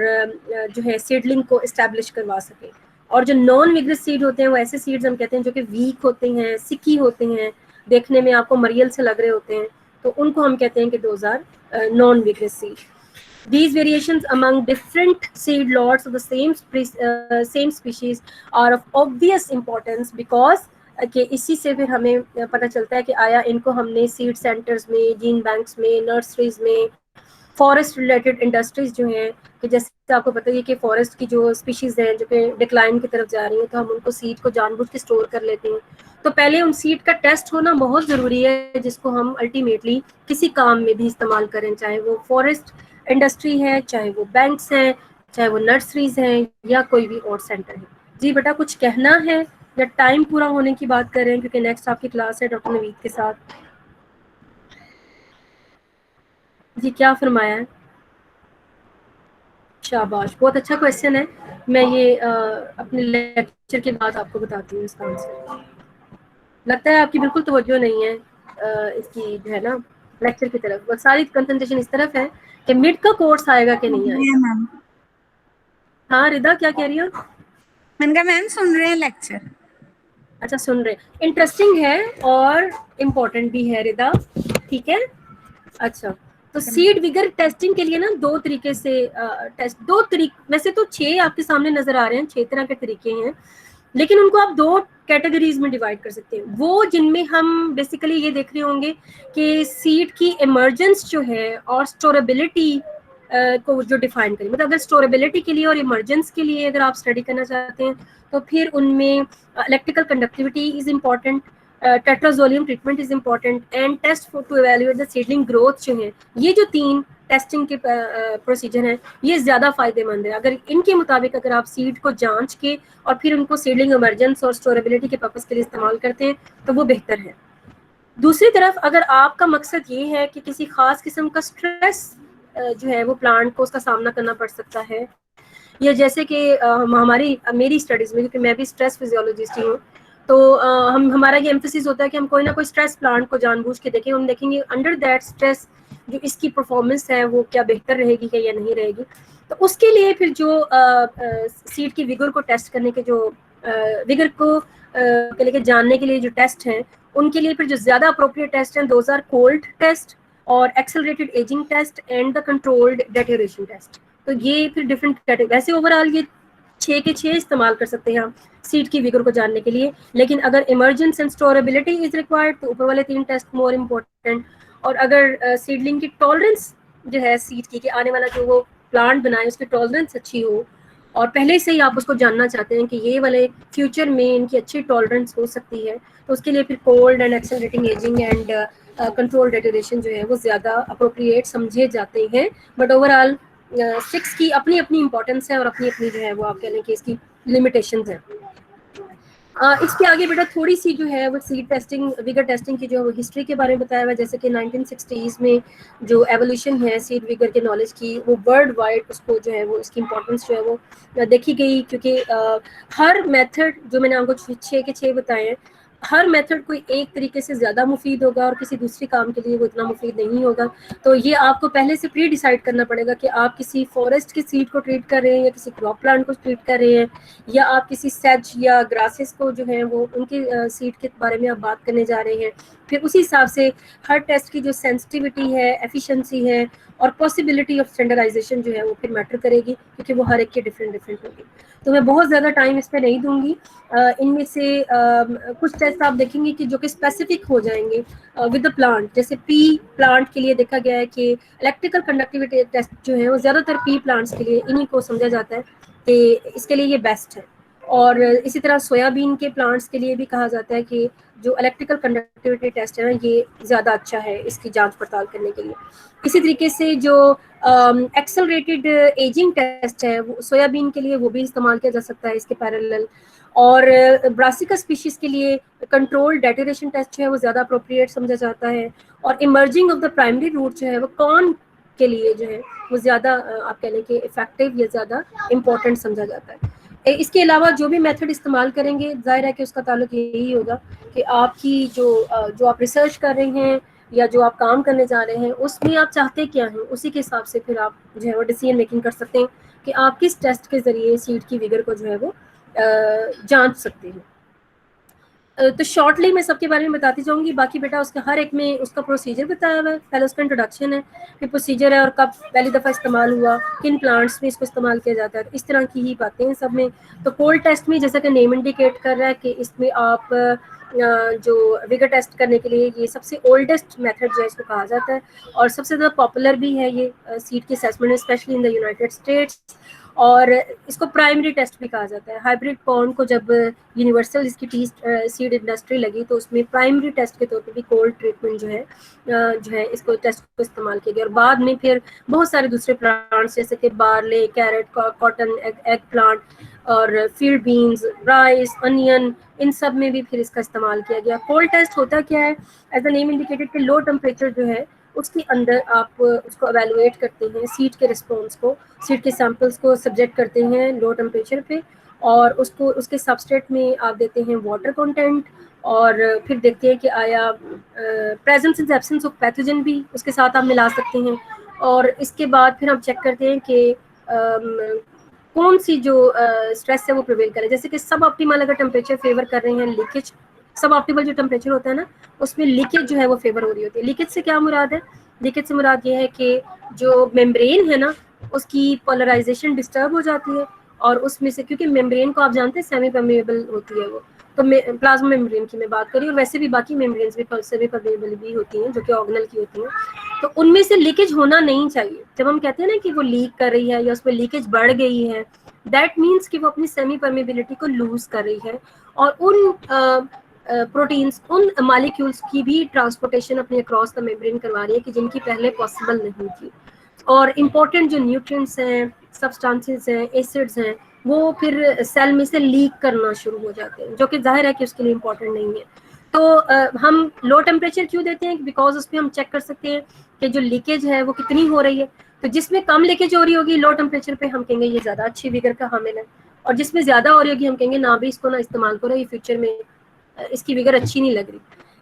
जो है सीडलिंग को इस्टेब्लिश करवा सके. और जो नॉन विग्रस सीड होते हैं वो ऐसे सीड्स हम कहते हैं जो कि वीक होते हैं, सिकी होते हैं, देखने में आपको मरियल से लग रहे होते हैं, तो उनको हम कहते हैं कि those are non vigorous seed. These variations among different seed lots of the same species are of obvious importance because कि इसी से फिर हमें पता चलता है कि आया इनको हमने सीड सेंटर्स में, जीन बैंक्स में, नर्सरीज में, फॉरेस्ट रिलेटेड इंडस्ट्रीज जो हैं, कि जैसे आपको पता है कि फॉरेस्ट की जो स्पीशीज हैं जो कि डिक्लाइन की तरफ जा रही हैं, तो हम उनको सीड को जानबूझ के स्टोर कर लेते हैं. तो पहले उन सीड का टेस्ट होना बहुत ज़रूरी है, जिसको हम अल्टीमेटली किसी काम में भी इस्तेमाल करें, चाहे वो फॉरेस्ट इंडस्ट्री है, चाहे वो बैंक्स हैं, चाहे वो नर्सरीज हैं, या कोई भी और सेंटर है. जी बेटा कुछ कहना है या टाइम पूरा होने की बात कर रहे हैं, क्योंकि नेक्स्ट आपकी क्लास है डॉक्टर नवीद के साथ. जी क्या फरमाया है? शाबाश, बहुत अच्छा क्वेश्चन है. मैं ये अपने लेक्चर के बाद आपको बताती हूँ इसका आंसर. लगता है आपकी बिल्कुल तवज्जो नहीं है इसकी जो है ना लेक्चर की तरफ, बस सारी कंसंट्रेशन इस तरफ है कि मिड का कोर्स आएगा कि नहीं आएगा. हाँ रिदा क्या कह रही हो? मैंने कहा मैम सुन रहे हैं लेक्चर. अच्छा सुन रहे, इंटरेस्टिंग है और इम्पोर्टेंट भी है रिदा, ठीक है. अच्छा तो सीड विगर टेस्टिंग के लिए ना दो तरीके से टेस्ट, दो तरीके, वैसे तो 6 आपके सामने नजर आ रहे हैं, 6 तरह के तरीके हैं, लेकिन उनको आप 2 कैटेगरीज में डिवाइड कर सकते हैं. वो जिनमें हम बेसिकली ये देख रहे होंगे कि सीड की इमर्जेंस जो है और स्टोरेबिलिटी को जो डिफाइन करें, मतलब अगर स्टोरेबिलिटी के लिए और इमरजेंस के लिए अगर आप स्टडी करना चाहते हैं तो फिर उनमें electrical conductivity is important, tetrazolium treatment is important and test to evaluate the seedling growth जो है. ये जो 3 टेस्टिंग के प्रोसीजर हैं ये ज़्यादा फायदेमंद है. अगर इनके मुताबिक अगर आप सीड को जांच के और फिर उनको सीडलिंग इमरजेंस और स्टोरेबिलिटी के पर्पज़ के लिए इस्तेमाल करते हैं तो वो बेहतर है. दूसरी तरफ अगर आपका मकसद ये है कि किसी खास किस्म का स्ट्रेस जो है वो प्लांट को उसका सामना करना पड़ सकता है, या जैसे कि मेरी स्टडीज़ में, क्योंकि मैं भी स्ट्रेस फिजियोलॉजिस्ट ही हूँ, तो हमारा ये एम्फेसिस होता है कि हम कोई ना कोई स्ट्रेस प्लांट को जानबूझ के देखें. हम देखेंगे अंडर दैट स्ट्रेस जो इसकी परफॉर्मेंस है वो क्या बेहतर रहेगी या नहीं रहेगी. तो उसके लिए फिर जो सीड की विगर को टेस्ट करने के जो विगर को लेके जानने के लिए जो टेस्ट हैं, उनके लिए फिर जो ज़्यादा अप्रोप्रिएट टेस्ट हैं दोज आर कोल्ड टेस्ट और accelerated ageing test and the controlled deterioration test. तो ये फिर डिफरेंट कैटेगरी, वैसे ओवरऑल ये 6 के 6 इस्तेमाल कर सकते हैं हम सीड की विगर को जानने के लिए, लेकिन अगर इमरजेंस एंड स्टोरेबिलिटी इज रिक्वायर्ड तो ऊपर वाले 3 टेस्ट मोर इम्पोर्टेंट. और अगर सीडलिंग की टॉलरेंस जो है सीड की, कि आने वाला जो वो प्लांट बनाए उसकी टॉलरेंस अच्छी हो और पहले से ही आप उसको जानना चाहते हैं कि ये वाले फ्यूचर में इनकी अच्छी टॉलरेंस हो सकती है, तो उसके लिए फिर cold and accelerating ageing and control deterioration जो है वो ज़्यादा अप्रोप्रिएट समझे जाते हैं. बट ओवरऑल 6 की अपनी अपनी इंपॉर्टेंस है और अपनी अपनी जो है वो आप कह लें कि इसकी लिमिटेशंस हैं. इसके आगे बेटा थोड़ी सी जो है वो सीड टेस्टिंग, विगर टेस्टिंग की जो है हिस्ट्री के बारे में बताया हुआ है. जैसे कि 1960s में जो एवोल्यूशन है सीड विगर के नॉलेज की, वो वर्ल्ड वाइड उसको जो है वो इसकी इंपॉर्टेंस जो है वो देखी गई, क्योंकि हर मेथड जो मैंने आपको 6 के 6 बताए हैं, हर मेथड कोई एक तरीके से ज़्यादा मुफीद होगा और किसी दूसरे काम के लिए वो इतना मुफीद नहीं होगा. तो ये आपको पहले से प्री डिसाइड करना पड़ेगा कि आप किसी फॉरेस्ट की सीड को ट्रीट कर रहे हैं या किसी क्रॉप प्लांट को ट्रीट कर रहे हैं, या आप किसी सेज या ग्रासेस को जो है वो उनकी सीड के बारे में आप बात करने जा रहे हैं. फिर उसी हिसाब से हर टेस्ट की जो सेंसिटिविटी है, एफिशिएंसी है और पॉसिबिलिटी ऑफ स्टैंडर्डाइजेशन जो है वो फिर मैटर करेगी, क्योंकि वो हर एक की डिफरेंट होगी. तो मैं बहुत ज़्यादा टाइम इस पर नहीं दूंगी. इनमें से कुछ टेस्ट आप देखेंगे कि जो कि स्पेसिफिक हो जाएंगे विद द प्लांट. जैसे पी प्लांट के लिए देखा गया है कि इलेक्ट्रिकल कंडक्टिविटी टेस्ट जो है वो ज़्यादातर पी प्लांट्स के लिए इन्हीं को समझा जाता है कि इसके लिए ये बेस्ट है. और इसी तरह सोयाबीन के प्लांट्स के लिए भी कहा जाता है कि जो इलेक्ट्रिकल कंडक्टिविटी टेस्ट है ना, ये ज़्यादा अच्छा है इसकी जांच पड़ताल करने के लिए। इसी तरीके से जो एक्सेलरेटेड एजिंग टेस्ट है वो सोयाबीन के लिए वो भी इस्तेमाल किया जा सकता है इसके पैरेलल। और ब्रासिका स्पीशीज के लिए कंट्रोल डेटोरेशन टेस्ट जो है वो ज़्यादा अप्रोप्रिएट समझा जाता है। और emerging of the primary root जो है वो कॉर्न के लिए जो है वो ज़्यादा आप कह लें कि इफेक्टिव या ज़्यादा इम्पोर्टेंट समझा जाता है। इसके अलावा जो भी मेथड इस्तेमाल करेंगे जाहिर है कि उसका ताल्लुक यही होगा कि आपकी जो आप रिसर्च कर रहे हैं या जो आप काम करने जा रहे हैं उसमें आप चाहते क्या हैं, उसी के हिसाब से फिर आप जो है वो डिसीजन मेकिंग कर सकते हैं कि आप किस टेस्ट के ज़रिए सीड की विगर को जो है वो जांच सकते हैं। तो शॉर्टली मैं सबके बारे में बताती जाऊंगी, बाकी बेटा उसका हर एक में उसका प्रोसीजर बताया हुआ है। पहले उसका इंट्रोडक्शन है, फिर प्रोसीजर है और कब पहली दफ़ा इस्तेमाल हुआ, किन प्लांट्स में इसको इस्तेमाल किया जाता है, तो इस तरह की ही बातें हैं सब में। तो कोल्ड टेस्ट में जैसा कि नेम इंडिकेट कर रहा है कि इसमें आप जो विगर टेस्ट करने के लिए ये सबसे ओल्डेस्ट मेथड जो है इसको कहा जाता है और सबसे ज़्यादा पॉपुलर भी है ये सीड के असेसमेंट में, specially in the United states. और इसको प्राइमरी टेस्ट भी कहा जाता है। हाइब्रिड कॉर्न को जब यूनिवर्सल इसकी सीड इंडस्ट्री लगी तो उसमें प्राइमरी टेस्ट के तौर पे भी कोल्ड ट्रीटमेंट जो है इसको टेस्ट को इस्तेमाल किया गया। और बाद में फिर बहुत सारे दूसरे प्लांट्स जैसे कि barley, carrot, cotton, eggplant और फील्ड बीन्स, राइस, अनियन, इन सब में भी फिर इसका इस्तेमाल किया गया। कोल्ड टेस्ट होता क्या है, एज द नेम इंडिकेटेड कि लो टेम्परेचर जो है उसके अंदर आप उसको एवेलुएट करते हैं, सीड के रिस्पॉन्स को, सीड के सैंपल्स को सब्जेक्ट करते हैं लो टेम्परेचर पे और उसको उसके सबस्ट्रेट में आप देते हैं वाटर कंटेंट और फिर देखते हैं कि आया presence in absence of pathogen भी उसके साथ आप मिला सकते हैं। और इसके बाद फिर हम चेक करते हैं कि कौन सी जो स्ट्रेस है वो प्रिवेल करे। जैसे कि सब ऑप्टिमल अगर टेम्परेचर फेवर कर रहे हैं, लीकेज सब ऑप्टिमल जो टेम्परेचर होता है ना उसमें लीकेज जो है वो फेवर हो रही होती है। लीकेज से क्या मुराद है, लीकेज से मुराद ये है कि जो मेम्ब्रेन है ना उसकी पोलराइजेशन डिस्टर्ब हो जाती है और उसमें से, क्योंकि मेम्ब्रेन को आप जानते हैं सेमी परमेएबल होती है वो, तो प्लाज्मा मेम्ब्रेन की मैं बात करी और वैसे भी बाकी मेम्ब्रेन्स भी सेमी परमेएबल भी होती हैं जो कि ऑर्गेनल की होती हैं, तो उनमें से लीकेज होना नहीं चाहिए। जब हम कहते हैं ना कि वो लीक कर रही है या उसमें लीकेज बढ़ गई है, दैट मीन्स कि वो अपनी सेमी परमेबिलिटी को लूज कर रही है और उन प्रोटीन्स, उन मालिक्यूल्स की भी ट्रांसपोर्टेशन अपने अक्रॉस द मेम्ब्रेन करवा रही है कि जिनकी पहले पॉसिबल नहीं थी। और इम्पोर्टेंट जो न्यूट्रिएंट्स हैं, सब्सटेंसेस हैं, एसिड्स हैं, वो फिर सेल में से लीक करना शुरू हो जाते हैं, जो कि जाहिर है कि उसके लिए इम्पोर्टेंट नहीं है। तो हम लो टेम्परेचर क्यों देते हैं, बिकॉज उस पर हम चेक कर सकते हैं कि जो लीकेज है वो कितनी हो रही है। तो जिसमें कम लीकेज हो रही होगी लो टेम्परेचर पे हम कहेंगे ये ज़्यादा अच्छी विगर का हामिल है, और जिसमें ज़्यादा हो रही होगी हम कहेंगे ना भी इसको ना इस्तेमाल करो, ये फ्यूचर में इसकी विगर अच्छी नहीं लग रही।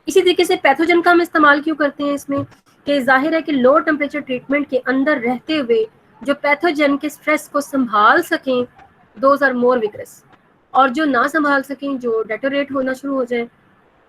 इसी तरीके से पैथोजन का हम इस्तेमाल क्यों करते हैं इसमें, कि जाहिर है कि लो टेम्परेचर ट्रीटमेंट के अंदर रहते हुए जो पैथोजन के स्ट्रेस को संभाल सकें, दोज आर मोर विगरस, और जो ना संभाल सकें, जो डेटोरेट होना शुरू हो जाए,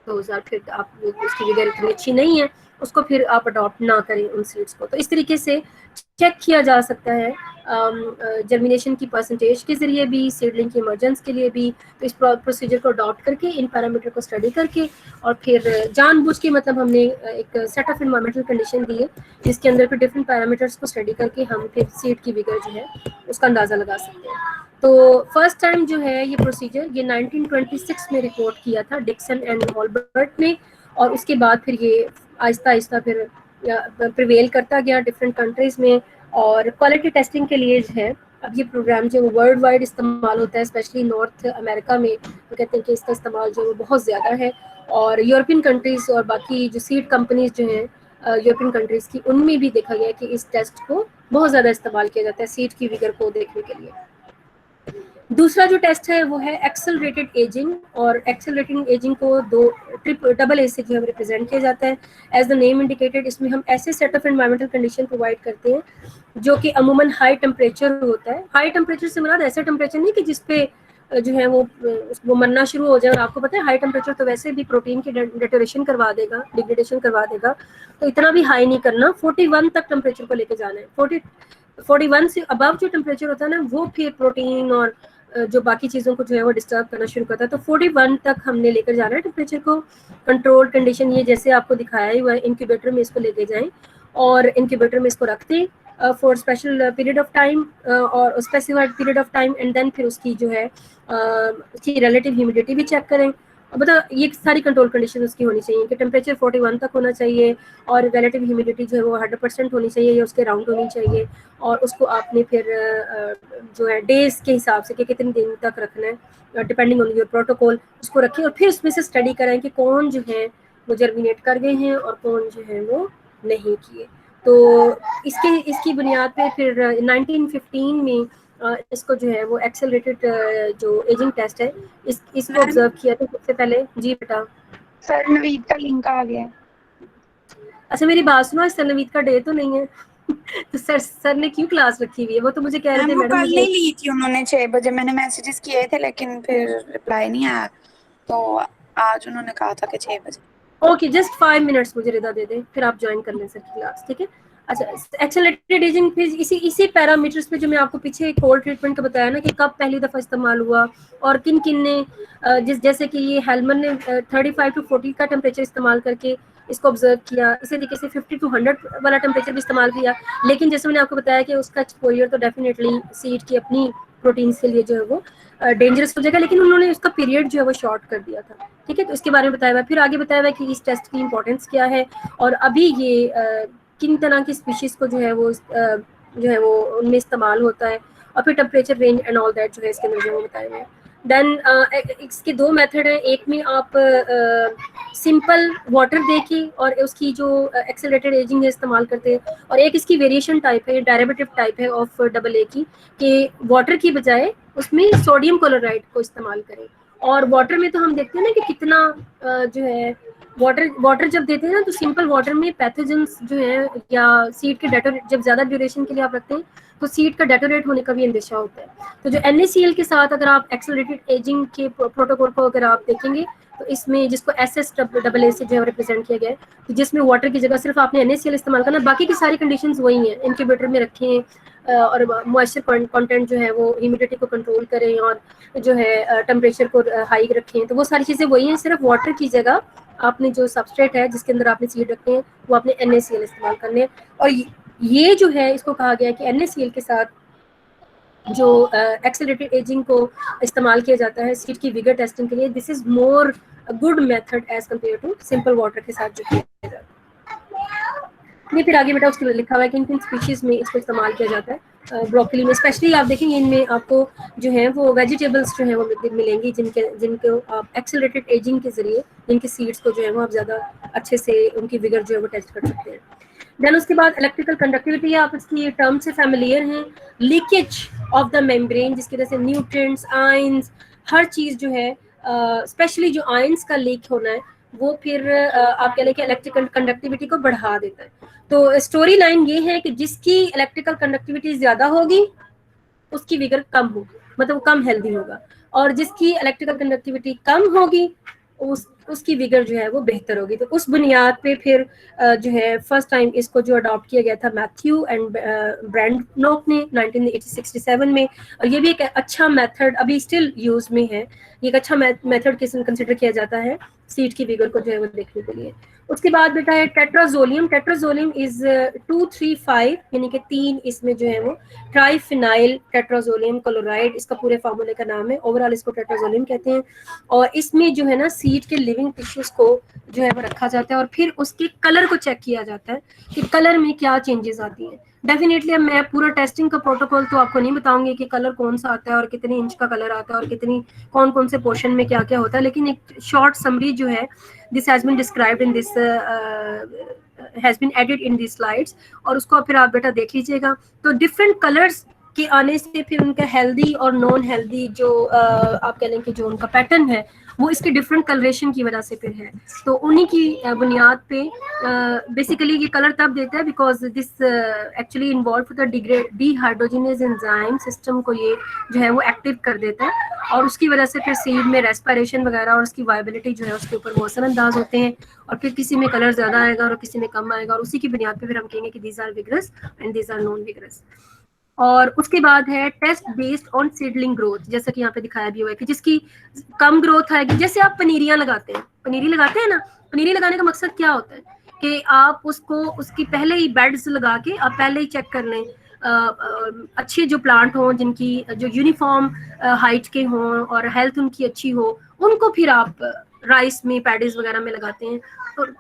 तो फिर आप उसकी विगर इतनी अच्छी नहीं है, उसको फिर आप अडॉप्ट ना करें उन सीड्स को। तो इस तरीके से चेक किया जा सकता है जर्मिनेशन की परसेंटेज के जरिए भी, सीडलिंग की इमर्जेंस के लिए भी। तो इस प्रोसीजर को अडॉप्ट करके, इन पैरामीटर को स्टडी करके और फिर जानबूझ के, मतलब हमने एक सेट ऑफ इन्वायरमेंटल कंडीशन दी है जिसके अंदर फिर डिफरेंट पैरामीटर्स को स्टडी करके हम फिर सीड की विगर जो है उसका अंदाज़ा लगा सकते हैं। तो फर्स्ट टाइम जो है ये प्रोसीजर ये 1926 में रिपोर्ट किया था डिक्सन एंड हॉलबर्ट ने, और उसके बाद फिर ये आहिस्ता आहिस्ता फिर प्रिवेल करता गया डिफरेंट कंट्रीज़ में। और क्वालिटी टेस्टिंग के लिए जो है अब ये प्रोग्राम जो वर्ल्ड वाइड इस्तेमाल होता है, स्पेशली नॉर्थ अमेरिका में, तो कहते हैं कि इसका इस्तेमाल जो है बहुत ज़्यादा है। और यूरोपियन कंट्रीज़ और बाकी जो सीड कंपनीज जो हैं यूरोपियन कंट्रीज़ की, उनमें भी देखा गया कि इस टेस्ट को बहुत ज़्यादा इस्तेमाल किया जाता है सीड की विगर को देखने के लिए। दूसरा जो टेस्ट है वो है एक्सेलरेटेड एजिंग, और एक्सेलरेटिंग एजिंग को डबल ए से जो है रिप्रेजेंट किया जाता है। एज द नेम इंडिकेटेड, इसमें हम ऐसे set of environmental condition provide करते हैं जो कि अमूमन हाई टेम्परेचर होता है। हाई टेम्परेचर से मुराद ऐसा टेम्परेचर नहीं कि जिसपे जो है वो मरना शुरू हो जाए, और आपको पता है हाई टेम्परेचर तो वैसे भी प्रोटीन की डेटोरेशन करवा देगा, डिग्रेडेशन करवा देगा, तो इतना भी हाई नहीं करना। 41 तक टेम्परेचर को लेके जाना है। 41 से अबव जो टेम्परेचर होता है ना वो फिर प्रोटीन और जो बाकी चीज़ों को जो है वो डिस्टर्ब करना शुरू करता है। तो 41 तक हमने लेकर जाना है टेम्परेचर को। कंट्रोल कंडीशन ये जैसे आपको दिखाया ही हुआ है, इंक्यूबेटर में इसको लेके जाएं और इंक्यूबेटर में इसको रख दें for special period of time और specified period of time, and then फिर उसकी जो है उसकी रिलेटिव ह्यूमिडिटी भी चेक करें अब बता, ये सारी कंट्रोल कंडीशन उसकी होनी चाहिए कि टेम्परेचर 41 तक होना चाहिए और रिलेटिव ह्यूमिडिटी जो है वो 100% होनी चाहिए या उसके अराउंड होनी चाहिए, और उसको आपने फिर जो है डेज के हिसाब से कि कितने दिन तक रखना है डिपेंडिंग ऑन योर प्रोटोकॉल, उसको रखें और फिर उसमें से स्टडी करें कि कौन जो है वो जर्मिनेट कर गए हैं और कौन जो है वो नहीं किए। तो इसकी बुनियाद पे फिर 1915 में इसको जो है वो एक्सेलरेटेड जो एजिंग टेस्ट है इसको ऑब्जर्व किया था सबसे पहले। जी बेटा। सर नवीद का लिंक आ गया। अच्छा मेरी बात सुनो, सर नवीद का डे तो नहीं है तो सर ने क्यों क्लास रखी हुई है? वो तो मुझे कह रहे थे वो मैडम कल मुझे नहीं ली थी उन्होंने, 6 बजे मैंने मैसेजेस किए थे लेकिन फिर रिप्लाई नहीं आया, तो आज उन्होंने कहा था कि 6 बजे। ओके, जस्ट 5 मिनट्स मुझे रिदा दे दें, फिर आप ज्वाइन कर लें सर की क्लास, ठीक है। अच्छा, एक्सेलरेटेड एजिंग फिर इसी पैरामीटर्स पे जो मैं आपको पीछे कोल्ड ट्रीटमेंट का बताया ना कि कब पहली दफ़ा इस्तेमाल हुआ और किन किन ने जैसे कि ये हेलमन ने 35 to 40 का टेम्परेचर इस्तेमाल करके इसको ऑब्जर्व किया, इसी तरीके से 50 to 100 वाला टेम्परेचर भी इस्तेमाल किया, लेकिन जैसे मैंने आपको बताया कि उसका एक्सपोजर तो डेफिनेटली सीड की अपनी प्रोटीन्स के लिए जो है वो डेंजरस हो जाएगा, लेकिन उन्होंने उसका पीरियड जो है वो शॉर्ट कर दिया था, ठीक है। तो इसके बारे में बताया हुआ, फिर आगे बताया हुआ कि इस टेस्ट की इंपॉर्टेंस क्या है और अभी ये किन तरह की स्पीशीज को जो है वो उनमें इस्तेमाल होता है, और फिर temperature range and all that जो है इसके अंदर जो बताए हुए हैं। देन इसके दो मेथड है, एक में आप सिंपल वाटर देके और उसकी जो एक्सेलरेटेड एजिंग है इस्तेमाल करते हैं, और एक इसकी वेरिएशन टाइप है, डेरिवेटिव टाइप है ऑफ डबल ए की, कि वाटर की बजाय उसमें सोडियम क्लोराइड को इस्तेमाल करें। और वाटर में तो हम देखते हैं ना कि कितना जो है वाटर जब देते हैं ना तो सिंपल वाटर में पैथोजेंस जो है या सीड के डेटोरेट जब ज्यादा ड्यूरेशन के लिए आप रखते हैं तो सीड का डेटोरेट होने का भी अंदेशा होता है। तो जो NaCl के साथ अगर आप एक्सेलरेटेड एजिंग के प्रोटोकॉल को अगर आप देखेंगे तो इसमें जिसको SS AA से जो है रिप्रेजेंट किया गया है, तो जिसमें वाटर की जगह सिर्फ आपने NaCl इस्तेमाल करना, बाकी की सारी कंडीशंस वही हैं, इंक्यूबेटर में रखें और मॉइस्चर कंटेंट जो है वो ह्यूमिडिटी को कंट्रोल करें और जो है टेम्परेचर को हाई रखें, तो वो सारी चीज़ें वही हैं, सिर्फ वाटर की जगह आपने जो सबस्ट्रेट है जिसके अंदर आपने सीड रखे हैं वो आपने NaCl इस्तेमाल करने हैं। और ये जो है इसको कहा गया है कि NaCl के साथ जो एक्सेलरेटेड एजिंग को इस्तेमाल किया जाता है सीड की विगर टेस्टिंग के लिए, this is more good method as compare to simple water के साथ जो किया जाता है। ये फिर आगे बेटा उसके लिखा हुआ है कि किन स्पीशीज में इसको इस्तेमाल किया जाता है। ब्रोकली में स्पेशली आप देखेंगे इनमें आपको जो है वो वेजिटेबल्स जो है वो मिलेंगी जिनको आप एक्सेलरेटेड एजिंग के जरिए जिनके सीड्स को जो है वो आप ज़्यादा अच्छे से उनकी विगर जो है वो टेस्ट कर सकते हैं। देन उसके बाद इलेक्ट्रिकल कंडक्टिविटी, आप इसकी टर्म से फैमिलियर हैं। लीकेज ऑफ द मेम्ब्रेन, जिसकी वजह से न्यूट्रिएंट्स, आयंस, हर चीज़ जो है स्पेशली जो आयंस का लीक होना है वो फिर आप कह लें कि इलेक्ट्रिकल कंडक्टिविटी को बढ़ा देता है। तो स्टोरी लाइन ये है कि जिसकी इलेक्ट्रिकल कंडक्टिविटी ज़्यादा होगी उसकी विगर कम होगी, मतलब कम हेल्दी होगा, और जिसकी इलेक्ट्रिकल कंडक्टिविटी कम होगी उसकी विगर जो है वो बेहतर होगी। तो उस बुनियाद पे फिर जो है फर्स्ट टाइम इसको जो अडॉप्ट किया गया था मैथ्यू एंड ब्रैंडनॉक ने 1967 में, और ये भी एक अच्छा मेथड अभी स्टिल यूज में है, ये एक अच्छा मेथड कंसिडर किया जाता है सीड की विगर को जो है वो देखने के लिए। उसके बाद बेटा है टेट्राजोलियम। टेट्राजोलियम इज 235 यानी कि 3 इसमें जो है वो ट्राइफिनाइल टेट्राजोलियम क्लोराइड इसका पूरे फार्मूले का नाम है, ओवरऑल इसको टेट्राजोलियम कहते हैं। और इसमें जो है ना सीड के लिविंग टिश्यूज को जो है वो रखा जाता है और फिर उसके कलर को चेक किया जाता है कि कलर में क्या चेंजेस आती हैं। डेफिनेटली अब मैं पूरा टेस्टिंग का प्रोटोकॉल तो आपको नहीं बताऊंगी कि कलर कौन सा आता है और कितने इंच का कलर आता है और कितनी कौन कौन से पोर्शन में क्या क्या होता है, लेकिन एक शॉर्ट समरी जो है this has been described in this has been added in this slides, और उसको फिर आप बेटा देख लीजिएगा। तो डिफरेंट कलर्स के आने से फिर उनका हेल्दी और नॉन हेल्दी जो आप कह लें कि जो उनका पैटर्न है वो इसके डिफरेंट कलरेशन की वजह से फिर है। तो उन्हीं की बुनियाद पे बेसिकली ये कलर तब देता है because this actually involve the dehydrogenase enzyme system को ये जो है वो एक्टिव कर देता है, और उसकी वजह से फिर सीड में रेस्पिरेशन वगैरह और उसकी वायबिलिटी जो है उसके ऊपर वो असरअंदाज होते हैं, और फिर किसी में कलर ज़्यादा आएगा और किसी में कम आएगा, और उसी की बुनियाद पे फिर हम कहेंगे कि these are vigorous and these are non vigorous. और उसके बाद है test based on seedling growth, जैसा कि यहाँ पे दिखाया भी हुआ है कि जिसकी कम ग्रोथ आएगी, जैसे आप पनीरियां लगाते हैं, पनीरी लगाते हैं ना, पनीरी लगाने का मकसद क्या होता है कि आप उसको उसकी पहले ही बेड्स लगा के आप पहले ही चेक कर लें अच्छे जो प्लांट हों जिनकी जो यूनिफॉर्म हाइट के हों और हेल्थ उनकी अच्छी हो, उनको फिर आप राइस में, पैडीज वगैरह में लगाते हैं, और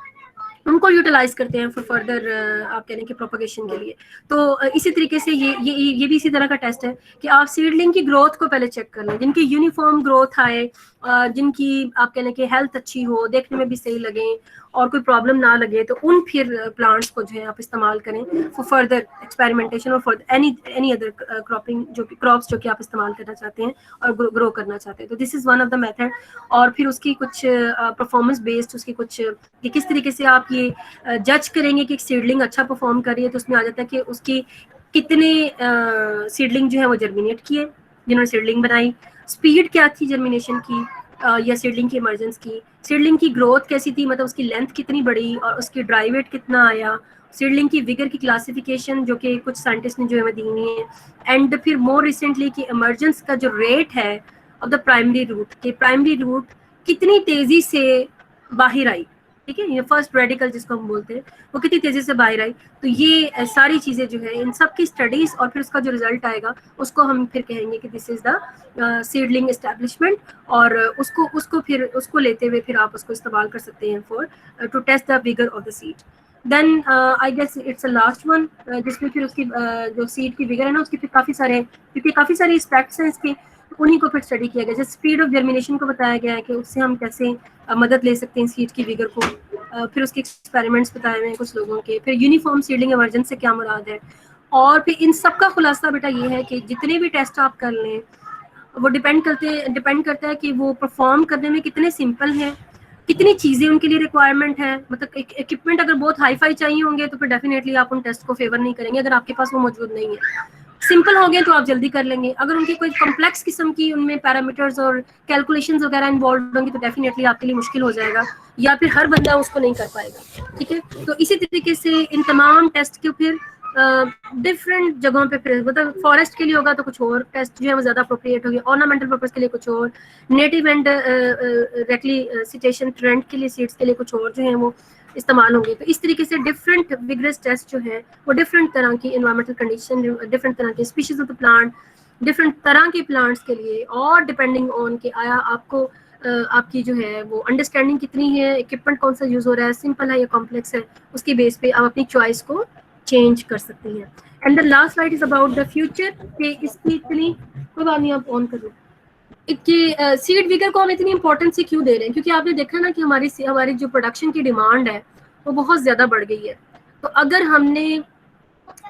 उनको यूटिलाइज करते हैं फॉर फर्दर आप कह रहे हैं कि प्रोपगेशन के लिए। तो इसी तरीके से ये भी इसी तरह का टेस्ट है कि आप सीडलिंग की ग्रोथ को पहले चेक कर लें, जिनकी यूनिफॉर्म ग्रोथ आए, जिनकी आप कह लें कि हेल्थ अच्छी हो, देखने में भी सही लगे और कोई प्रॉब्लम ना लगे, तो उन फिर प्लांट्स को जो है आप इस्तेमाल करें फॉर फर्दर एक्सपेरिमेंटेशन और for any other cropping crops जो कि आप इस्तेमाल करना चाहते हैं और ग्रो करना चाहते हैं। तो this is one of the method. और फिर उसकी कुछ परफॉर्मेंस बेस्ड उसकी कुछ कि किस तरीके से आप ये जज करेंगे कि सीडलिंग अच्छा परफॉर्म कर रही है, तो उसमें आ जाता है कि उसकी कितने सीडलिंग जो है वो जर्मिनेट किए जिन्होंने सीडलिंग बनाई, स्पीड क्या थी जर्मिनेशन की या सीडलिंग की इमर्जेंस की, सीडलिंग की ग्रोथ कैसी थी, मतलब उसकी लेंथ कितनी बड़ी और उसकी ड्राई वेट कितना आया, सीडलिंग की विगर की क्लासिफिकेशन जो कि कुछ साइंटिस्ट ने जो हमें दी हुई है, एंड फिर मोर रिसेंटली कि इमर्जेंस का जो रेट है ऑफ द प्राइमरी रूट, कि प्राइमरी रूट कितनी तेजी से बाहर आई, ठीक है, ये फर्स्ट रेडिकल जिसको हम बोलते हैं, वो कितनी तेजी से बाहर आई। तो ये सारी चीजें जो है इन सब की स्टडीज और फिर उसका जो रिजल्ट आएगा उसको हम फिर कहेंगे कि this is the seedling establishment, और उसको लेते हुए फिर आप उसको इस्तेमाल कर सकते हैं for to test the vigour of the seed. Then I guess it's a last one जिसमें फिर उसकी जो सीड की विगर है ना उसकी फिर काफी सारे, क्योंकि काफी सारे एस्पेक्ट्स हैं इसके, उन्हीं को फिर स्टडी किया गया। जैसे स्पीड ऑफ जर्मिनेशन को बताया गया है कि उससे हम कैसे मदद ले सकते हैं सीड की विगर को, फिर उसके एक्सपेरिमेंट्स बताए हुए हैं कुछ लोगों के, फिर यूनिफॉर्म सीडलिंग इमर्जेंस से क्या मुराद है, और फिर इन सब का खुलासा बेटा ये है कि जितने भी टेस्ट आप कर लें वो डिपेंड करता है कि वो परफॉर्म करने में कितने सिंपल हैं, कितनी चीज़ें उनके लिए रिक्वायरमेंट है। मतलब इक्विपमेंट अगर बहुत हाई फाई चाहिए होंगे तो फिर डेफिनेटली आप उन टेस्ट को फेवर नहीं करेंगे अगर आपके पास वो मौजूद नहीं है। सिंपल हो गए तो आप जल्दी कर लेंगे, अगर उनकी कोई कॉम्प्लेक्स किस्म की उनमें पैरामीटर्स और कैलकुलेशंस वगैरह इन्वॉल्व होंगी तो डेफिनेटली आपके लिए मुश्किल हो जाएगा, या फिर हर बंदा उसको नहीं कर पाएगा, ठीक है। तो इसी तरीके से इन तमाम टेस्ट के फिर डिफरेंट जगहों पे फिर मतलब फॉरेस्ट के लिए होगा तो कुछ और टेस्ट जो है वो ज़्यादा अप्रोप्रिएट होगी, ऑर्नामेंटल पर्पस के लिए कुछ और, नेटिव एंड रेक्लिसिटेशन ट्रेंड के लिए सीड्स के लिए कुछ और जो है वो इस्तेमाल होंगे। तो इस तरीके से डिफरेंट विगरस टेस्ट जो है वो डिफरेंट तरह की एनवायरमेंटल कंडीशन, डिफरेंट तरह के species of the plant, different तरह के प्लांट्स के लिए, और डिपेंडिंग ऑन कि आया आपको आपकी जो है वो अंडरस्टैंडिंग कितनी है, इक्विपमेंट कौन सा यूज हो रहा है, सिंपल है या कॉम्प्लेक्स है, उसकी बेस पे आप अपनी चॉइस को चेंज कर सकते हैं। And the last slide is about the future कि इसकी इतनी कोई बात नहीं, आप ऑन कर लो कि सीड विगर को हम इतनी इंपॉर्टेंस से क्यों दे रहे हैं, क्योंकि आपने देखा ना कि हमारी जो प्रोडक्शन की डिमांड है वो बहुत ज़्यादा बढ़ गई है। तो अगर हमने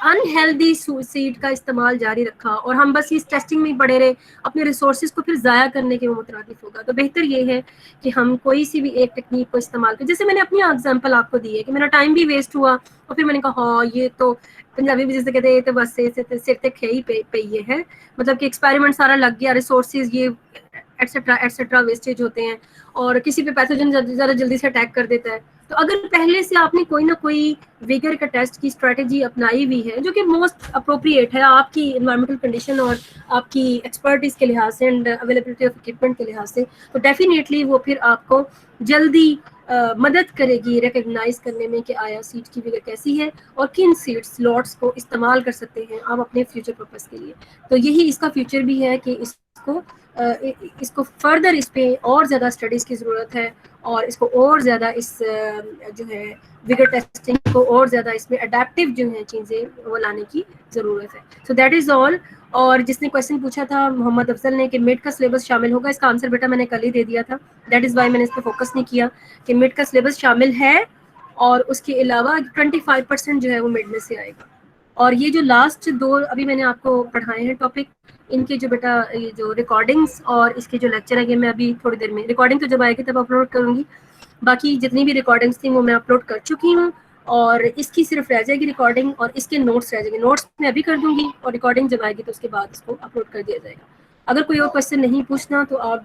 अनहेल्दी सीड का इस्तेमाल जारी रखा और हम बस इस टेस्टिंग में पड़े रहे, अपने रिसोर्सेज को फिर ज़ाया करने के मुतरादिफ होगा। तो बेहतर ये है कि हम कोई सी भी एक टेक्निक को इस्तेमाल करें। जैसे मैंने अपनी एग्जांपल आपको दी है कि मेरा टाइम भी वेस्ट हुआ और फिर मैंने कहा हाँ ये तो पंजाबी में जैसे कहते हैं तो बस सिर तक है ही पे ये है, मतलब कि एक्सपेरिमेंट सारा लग गया, रिसोर्सेज ये एटसेट्रा वेस्टेज होते हैं और किसी पे पैथोजन ज़्यादा जल्दी से अटैक कर देता है। तो अगर पहले से आपने कोई ना कोई विगर का टेस्ट की स्ट्रेटेजी अपनाई हुई है जो कि मोस्ट अप्रोप्रिएट है आपकी एनवायरमेंटल कंडीशन और आपकी एक्सपर्टीज के लिहाज से एंड अवेलेबिलिटी ऑफ इक्विपमेंट के लिहाज से, तो डेफिनेटली वो फिर आपको जल्दी मदद करेगी रिकग्नाइज करने में कि आया सीड की विगर कैसी है और किन सीड स्लॉट्स को इस्तेमाल कर सकते हैं आप अपने फ्यूचर पर्पस के लिए। तो यही इसका फ्यूचर भी है कि इसको फर्दर इस पे और ज़्यादा स्टडीज़ की ज़रूरत है और इसको और ज़्यादा इस जो है विगर टेस्टिंग को और ज़्यादा इसमें अडेप्टिव जो है चीज़ें वो लाने की ज़रूरत है। So that is all. और जिसने क्वेश्चन पूछा था मोहम्मद अफजल ने कि मिड का सिलेबस शामिल होगा, इसका आंसर बेटा मैंने कल ही दे दिया था। दैट इज़ वाई मैंने इस पर फोकस नहीं किया कि मिड का सिलेबस शामिल है और उसके अलावा 25% जो है वो मिड में से आएगा। और ये जो लास्ट 2 अभी मैंने आपको पढ़ाए हैं टॉपिक, इनके जो बेटा ये जो रिकॉर्डिंग्स और इसके जो लेक्चर है ये मैं अभी थोड़ी देर में, रिकॉर्डिंग तो जब आएगी तब अपलोड करूँगी, बाकी जितनी भी रिकॉर्डिंग्स थी वो मैं अपलोड कर चुकी हूँ और इसकी सिर्फ रह जाएगी रिकॉर्डिंग और इसके नोट्स रह जाएंगे। नोट्स मैं अभी कर दूंगी और रिकॉर्डिंग जब आएगी तो उसके बाद इसको अपलोड कर दिया जाएगा। अगर कोई और क्वेश्चन नहीं पूछना तो आप